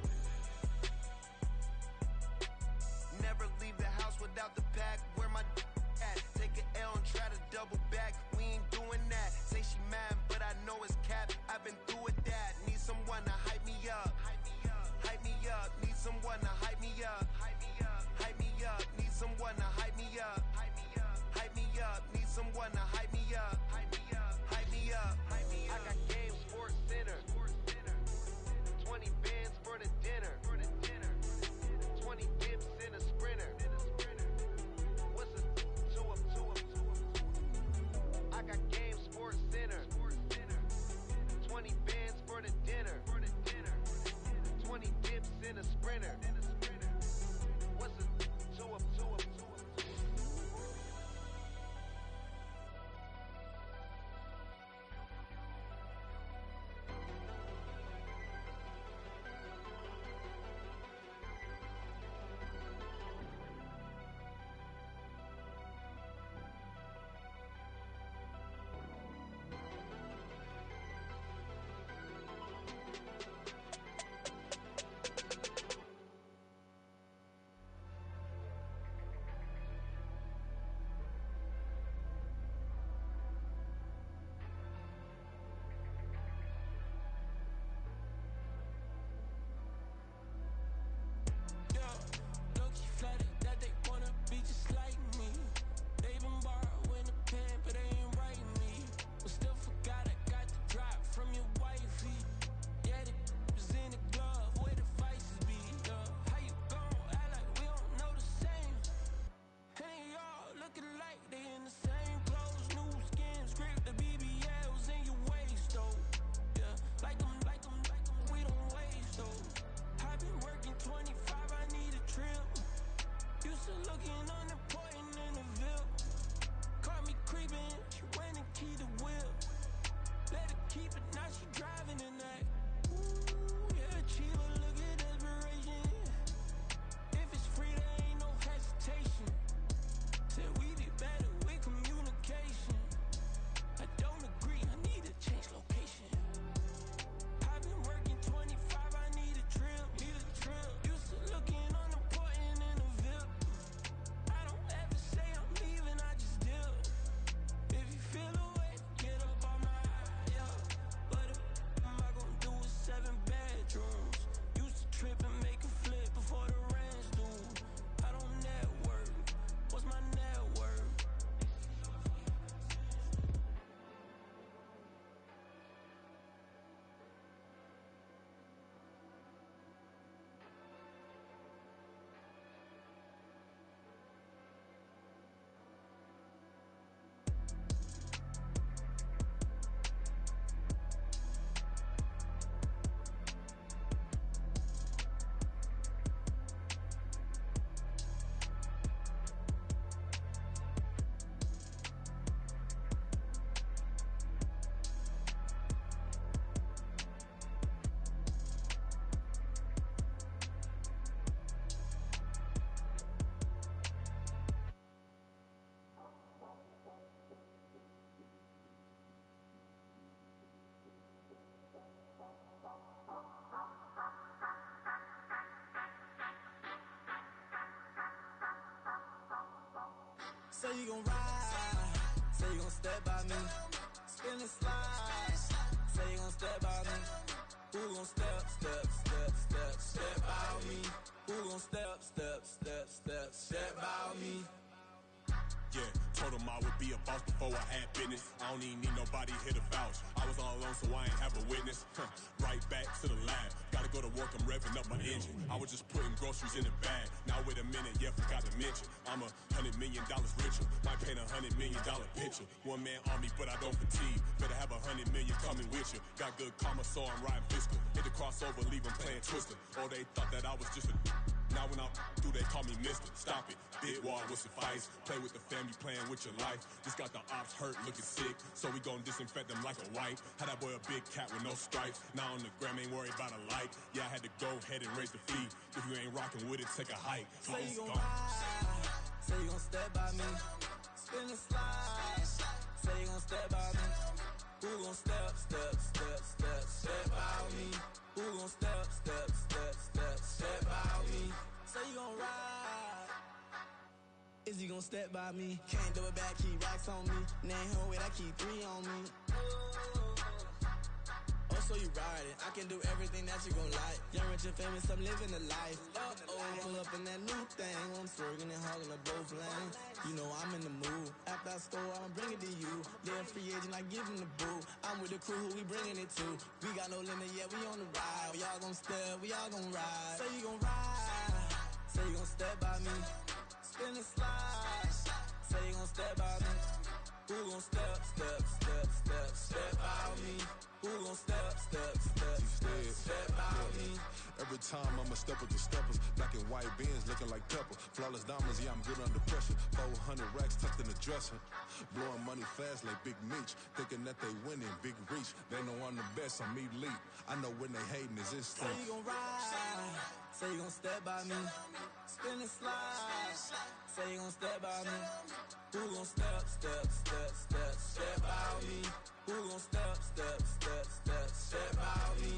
driving. She went and keyed the wheel. Let her keep it, now she driving tonight. Ooh, yeah, achiever, look at desperation. If it's free, there ain't no hesitation. Said we be better with communication. I don't agree, I need to change location. I've been working 25, I need a trip. Used to looking unimportant in the VIP. I don't ever say I'm leaving, I just dip. If you feel away, get up on my yeah. But am I gonna do with 7 bedrooms? Used to trip and make a flip before the rent's due. I don't network. What's my net worth? Say you gon' ride, say you gon' step by me, spin and slide, say you gon' step by me, who gon' step by me, who gon' step by me.
Yeah, told him I would be a boss before I had business. I don't even need nobody here to vouch. I was all alone, so I ain't have a witness. Right back to the lab. Gotta go to work, I'm revving up my engine. I was just putting groceries in the bag. Now wait a minute, yeah, forgot to mention. I'm $100 million richer. Might paint $100 million picture. One man army, but I don't fatigue. Better have 100 million coming with you. Got good karma, so I'm riding fiscal. Hit the crossover, leave them playing Twister. Oh, they thought that I was just a... Now when I do, they call me Mister. Stop it. Big wall will suffice. Play with the family, playing with your life. Just got the ops hurt, looking sick. So we gon' disinfect them like a wipe. Had that boy a big cat with no stripes. Now on the gram, ain't worried about a like. Yeah, I had to go ahead and raise the fee. If you ain't rocking with it, take a hike.
Say you gon' ride. Say you gon' step by me. Spin and slide. Say you gon' step by me. Who gon' step by me? Who gon' step by me? Say you gon' ride. Is he gon' step by me? Can't do it back, keep racks on me. Name home with I keep 3 on me. Oh, so you ride it. I can do everything that you gon' like. Young, rich, and famous, I'm living the life. Pull up in that new thing. I'm swerving and hogging up both lanes. You know I'm in the mood. After I score, I'ma bring it to you. They're a free agent, I give him the boo. I'm with the crew, who we bringing it to. We got no limit, yeah, we on the ride. We all gon' step, we all gon' ride. Say you gon' ride. Say you gon' step by me. Spin and slide. Say you gon' step by me. Who gon' step by me? Who gon' step by me?
Every time I'm a step with the steppers. Black and white beans looking like pepper. Flawless diamonds, yeah, I'm good under pressure. 400 racks tucked in the dresser. Blowing money fast like Big Meech. Thinking that they winning, big reach. They know I'm the best, I'm elite. I know when they hating is instinct.
Say you gon' ride. Say you gon' step by me. Spin and slide. Say you gon' step by me. Who gon' step by me? Who gon' step by me?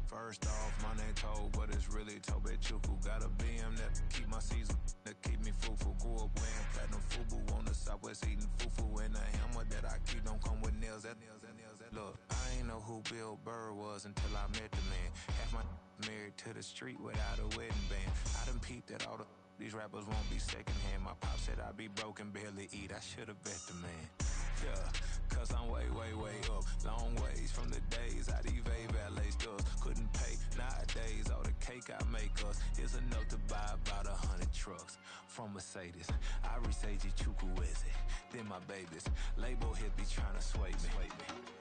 First off, my name Toad, but it's really Tobe Chuku. Got a BM that keep my season, that keep me fufu. Grew up wearing platinum fubu on the southwest eating fufu. And a hammer that I keep don't come with nails. Look, I ain't know who Bill Burr was until I met the man. Half my married to the street without a wedding band. I done peeped that all these rappers won't be secondhand. My pop said I'd be broken, barely eat. I should've bet the man. Yeah, cause I'm way up. Long ways from the days I evade valet stores. Couldn't pay nowadays. All the cake I make us is enough to buy about 100 trucks from Mercedes. I Seiji Chukwueze. then my babies. Label hit be trying to sway me.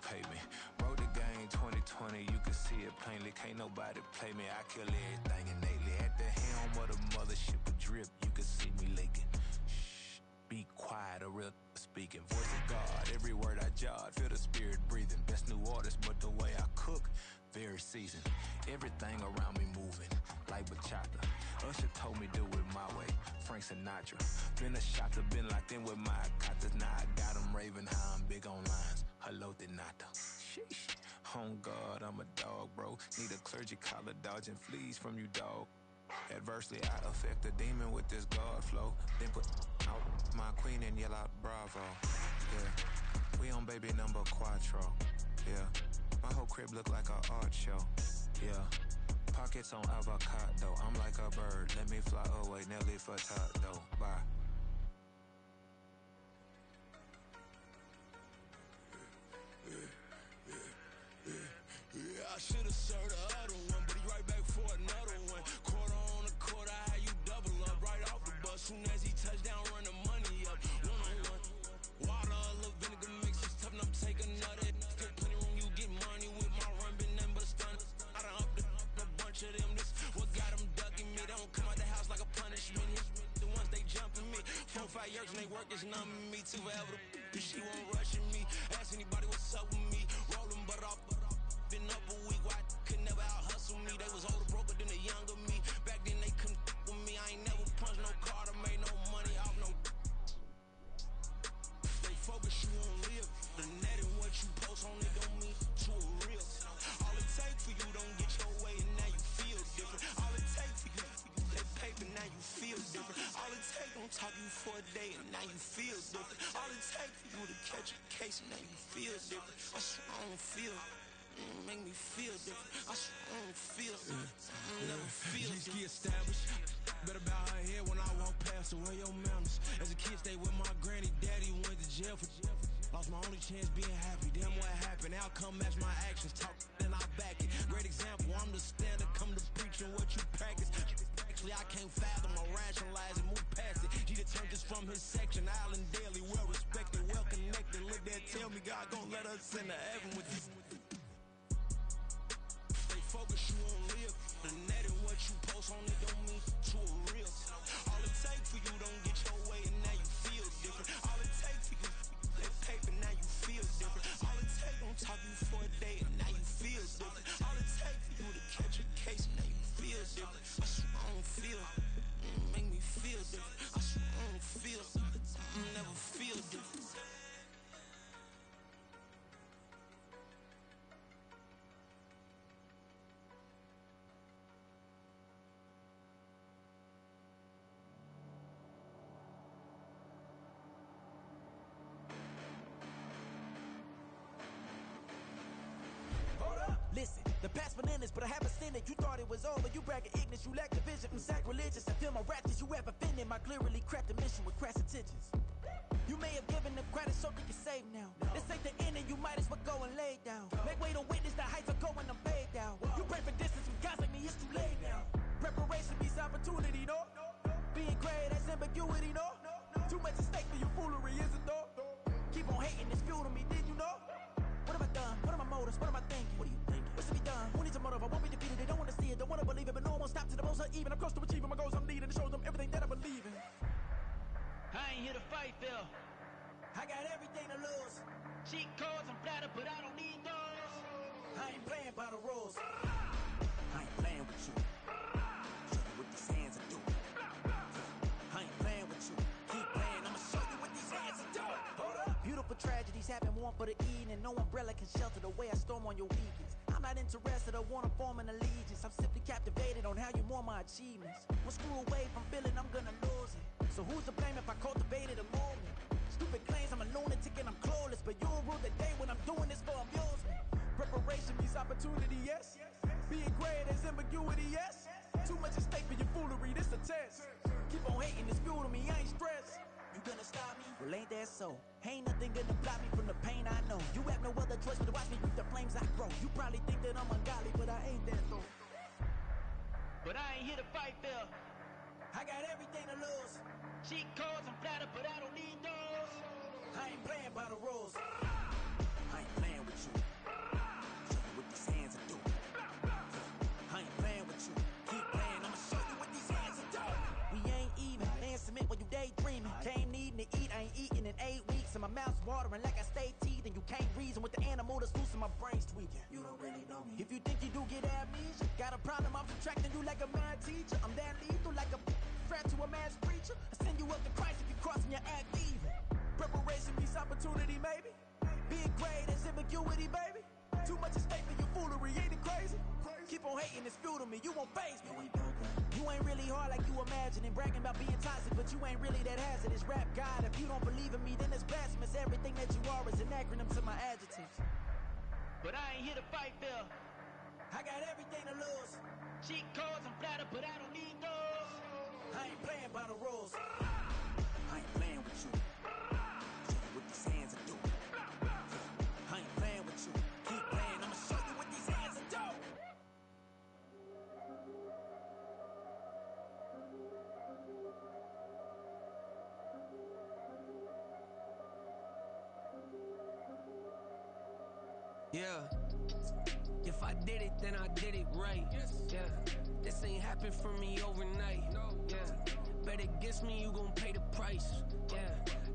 Pay me. Wrote the game 2020, you can see it plainly. Can't nobody play me. I kill everything innately. At the helm of the mothership a drip, you can see me leaking. Shh, be quiet, a real speaking. Voice of God, every word I jot. Feel the spirit breathing. Best new artist, but the way I cook, very seasoned. Everything around me moving, like bachata. Usher told me do it my way. Frank Sinatra. Been a shotter, been locked in with my cotters. Now I got them raving how I'm big on lines. Hello, de nata. Sheesh. On God, I'm a dog, bro. Need a clergy collar, dodging fleas from you, dog. Adversely, I affect the demon with this God flow. Then put out my queen and yell out bravo. Yeah, we on baby number quattro. Yeah, my whole crib look like a art show. Yeah, pockets on avocado. I'm like a bird, let me fly away. Nelly Furtado, bye.
Yeah, I should've served the other one, but he right back for another one. Quarter on a quarter, how you double up right off the bus. Soon as he touch down, run the money up. One-on-one. Water, a little vinegar mix, it's tough enough to take another. Still plenty room, you get money with my run, been nothing but a stun. I done up a bunch of them, this what got them ducking me. They don't come out the house like a punishment. The ones they jumping me. 4 or 5 years and they work is numbing me. Too forever, she won't rushing me. Ask anybody what's up with me. Rollin' butt off. Been up a week, why could never out hustle me? They was older, broker than the younger me. Back then they couldn't with me. I ain't never punched no card or made no money off no. They focus, you won't live. The net and what you post on it don't mean to a real. All it take for you don't get your way and now you feel different. All it take for you, that paper now you feel different. All it take don't talk you for a day and now you feel different. All it take for you to catch a case and now you feel different. I swear I don't feel. Make me feel different. I swear I don't feel. Never feel
G-ski established. Better bow her head when I walk past her. Where your manners? As a kid, stayed with my granny. Daddy went to jail for. Lost my only chance being happy. Damn, what happened? Outcome match my actions. Talk, then I back it. Great example. I'm the standard. Come to preaching what you practice. Actually, I can't fathom or rationalize and move past it. He turned this from his section. Island Daily, well respected, well connected. Look there, tell me God gon' let us into heaven with this.
Focus, you won't live. The net and what you post on it don't mean to a real. All it take for you don't get your way and now you feel different. All it take for you, that paper now you feel different. All it take don't talk you for a day and now you feel different. All it take for you to catch a case and now you feel different. I swear I don't feel. Make me feel different. I swear I don't feel. Never feel different.
Listen, the past bananas, but I haven't seen it. You thought it was over, you bragging ignorance, you lack the vision. I'm sacrilegious, I feel my raptors, you have offended my clearly crafted mission with crass intentions. You may have given them credit so they can save now. This ain't the end and you might as well go and lay down. Make way to witness the heights are going, I'm paid down. You pray for distance with guys like me, it's too late now. Preparation means opportunity, no? Being great, that's ambiguity, no? Too much at stake for your foolery, is it though? Keep on hating, it's fuel to me, did you know? What have I done? What are my motives? What am I thinking? What are you thinking? What's to be done? Who needs a motive? I won't be defeated. They don't want to see it, don't want to believe it, but no one won't stop to the most even. I'm close to achieving my goals. I'm leading to show them everything that I believe in.
I ain't here to fight, Phil.
I got everything to lose.
Cheat codes and platter, but I don't need those.
I ain't playing by the rules. I ain't playing with you. Show you what these hands are doing. I ain't playing with you. Keep playing, I'ma show you what these hands are doing. Hold up. Beautiful tragedies happen, one for the evening. No umbrella can shelter the way I storm on your weekends. I'm not interested, I wanna form an allegiance. I'm simply captivated on how you more my achievements. One screw away from feeling I'm gonna lose it. So who's to blame if I cultivated a moment? Stupid claims I'm a lunatic and I'm clueless, but you'll rule the day when I'm doing this for amusement. Preparation means opportunity, yes. Being great as ambiguity, yes. Too much at stake for your foolery, this a test. Keep on hating, it's fuel to me, I ain't stressed. You gonna stop me? Well, ain't that so? Ain't nothing gonna block me from the pain I know. You have no other choice but to watch me reap the flames I grow. You probably think that I'm ungodly, but I ain't that though.
But I ain't here to fight, Phil.
I got everything to lose.
Cheat codes and platter, but I don't need those.
I ain't playing by the rules. I ain't playing with you. Show you what these hands are doing. I ain't playing with you. Keep playing, I'ma show you what these hands are doing. We ain't even. Man, submit when you daydreaming. Came needing to eat, I ain't eating in 8 weeks. And my mouth's watering like I stay teeth. And you can't reason with the animal that's loose and my brain's tweaking. You don't really know me. If you think you do get amnesia, got a problem, I'm subtracting you like a mad teacher. I'm that lethal like a threat to a mass preacher. I send you up to Christ if you crossing your act even. Preparation meets opportunity, maybe. Big grade is ambiguity, baby. Too much at stake for your foolery, ain't it crazy? Keep on hating, it's fuel to me, you won't faze me. You ain't really hard like you imagining. Bragging about being toxic, but you ain't really that hazardous. Rap God, if you don't believe in me, then it's blasphemous. Everything that you are is an acronym to my adjectives.
But I ain't here to fight, Bill.
I got everything to lose.
Cheat codes and flatter, but I don't need those.
I ain't playing by the rules. I ain't playing with you. Show you what these hands are doing. I ain't playing with you. Keep playing, I'ma show you what these hands are doing.
Yeah. If I did it, then I did it right. Yeah. This ain't happened for me overnight. Yeah. Bet against me, you gon' pay the price. Yeah.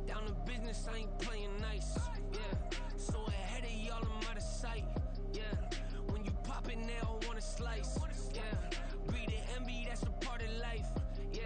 Down to business, I ain't playing nice. Yeah. So ahead of y'all, I'm out of sight. Yeah. When you pop it, they all wanna slice. Yeah. Greed and envy, that's a part of life. Yeah.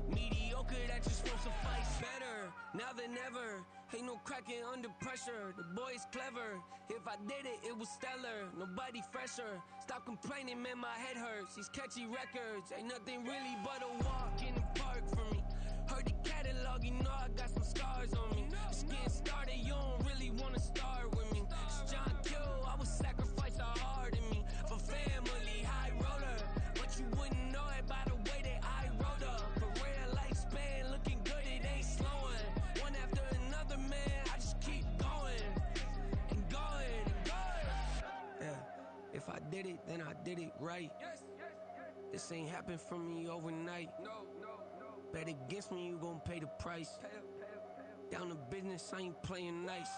Mediocre, that just won't suffice. Better now than ever. Ain't no cracking under pressure. The boy's clever. If I did it, it was stellar. Nobody fresher. Stop complaining, man, my head hurts. These catchy records ain't nothing really but a walk in the park for me. Heard the catalog, you know I got some scars on me. Just getting started, you don't really wanna start with me. It's John Kill, I would sacrifice a heart in me for family, high roller. But you wouldn't know it by the way that I wrote up. A real lifespan, looking good, it ain't slowing. One after another, man, I just keep going and going and going. Yeah, if I did it, then I did it right. This ain't happened for me overnight. Bet against me, you gon' pay the price. Down to business, I ain't playing nice.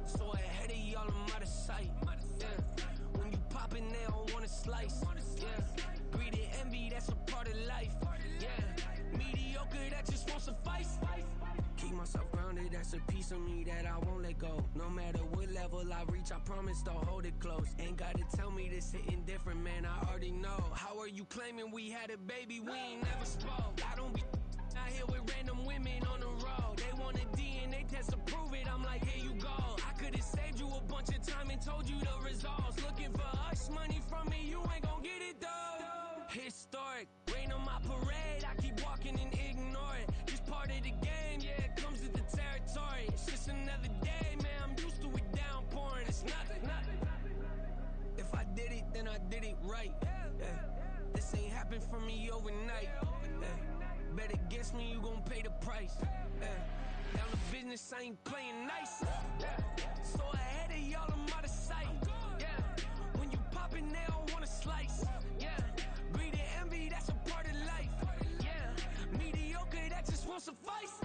So ahead of y'all, I'm out of sight. Yeah. When you poppin', they don't wanna slice. Yeah. Greed and envy, that's a part of life. Yeah. Mediocre, that just won't suffice. Keep myself grounded, that's a piece of me that I won't let go. No matter what level I reach, I promise to hold it close. Ain't gotta tell me this hitting different, man, I already know. How are you claiming we had a baby, we ain't never spoke? I don't be out here with random women on the road. They want a DNA test to prove it, I'm like, here you go. I could've saved you a bunch of time and told you the results. Looking for hush money from me, you ain't gon' get it though. Historic, rain on my parade, I keep walking and ignore it. Just part of the game, yeah, it comes with the territory. It's just another day, man, I'm used to it downpouring. It's nothing. If I did it, then I did it right. Yeah. This ain't happened for me overnight. Yeah. Bet against me, you gon' pay the price. Yeah. Down to business, I ain't playing nice. Yeah. So ahead of y'all, I'm out of sight. Yeah. When you poppin', they don't wanna slice. Yeah. Greed and envy, that's a part of life. Yeah. Mediocre, that just won't suffice.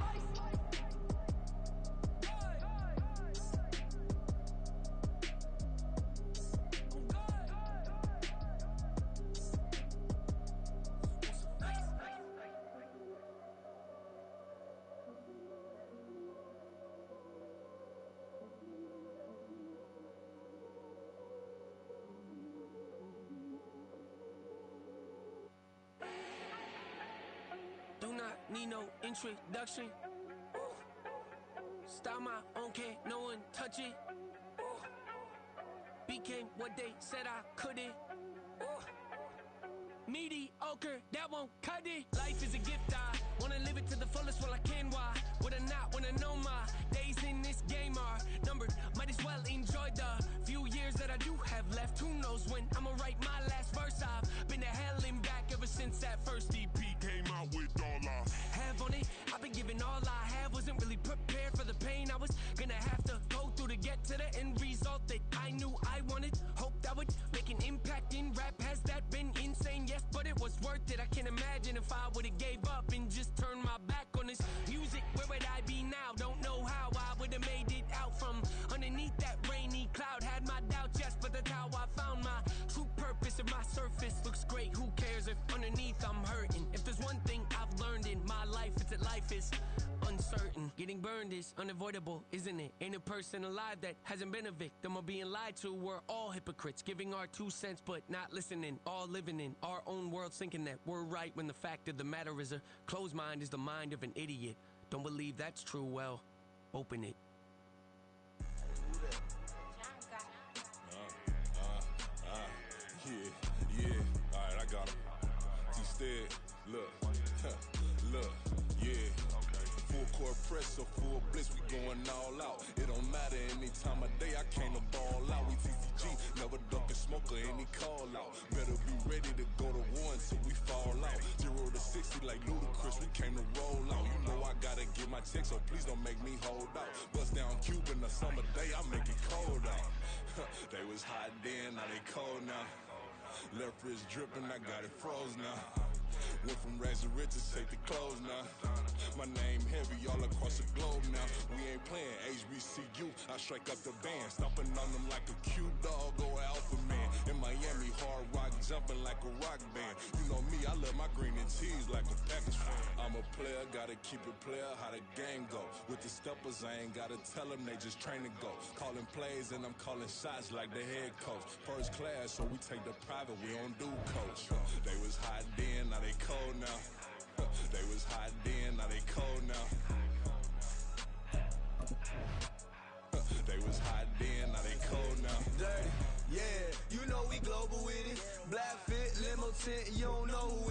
Do not need no introduction. Ooh. Start my own, can't no one touch it. Ooh. Became what they said I couldn't. Ooh. Mediocre, that won't cut it. Life is a gift, I wanna live it to the fullest while I can. Why would I not wanna know my days in this game are numbered? Might as well enjoy the few years that I do have left. Who knows when I'ma write my last verse? I've been to hell and back ever since that first EP came out with all I have on it. I've been giving all I have, wasn't really prepared for the pain I was gonna have to go through to get to the end result that I knew I wanted. Hoped I would make an impact in rap. Has that been insane? Yes, but it was worth it. I can't imagine if I would've gave up and just turned my back on this music. Where would I be now? Don't know how I underneath I'm hurting. If there's one thing I've learned in my life, it's that life is uncertain. Getting burned is unavoidable, isn't it? Ain't a person alive that hasn't been a victim of being lied to. We're all hypocrites, giving our 2 cents but not listening. All living in our own world, thinking that we're right when the fact of the matter is a closed mind is the mind of an idiot. Don't believe that's true, well, open it.
Yeah, alright, I got him. Instead, look, look, yeah. Full court press or full blitz, we going all out. It don't matter any time of day, I came to ball out. We TCG, never ducking smoke or any call out. Better be ready to go to war until we fall out. 0 to 60 like Ludacris, we came to roll out. You know I gotta get my check, so please don't make me hold out. Bust down Cuban a summer day, I make it cold out. They was hot then, now they cold now. Left wrist dripping, I got it froze now. Went from rags to riches, take the clothes now. My name heavy all across the globe now. We ain't playing HBCU, I strike up the band. Stomping on them like a Q-dog or alpha man. In Miami, hard rock jumping like a rock band. You know me, I love my green and cheese like a Packers fan. I'm a player, gotta keep it player, how the game go. With the steppers, I ain't gotta tell them, they just train to go. Calling plays and I'm calling shots like the head coach. First class, so we take the private, we don't do coach. They was hot then, now they cold now. They was hot then, now they cold now. They was hot then, now they cold now.
Dirty, yeah, you know we global with it. Black fit, limo tint, you don't know who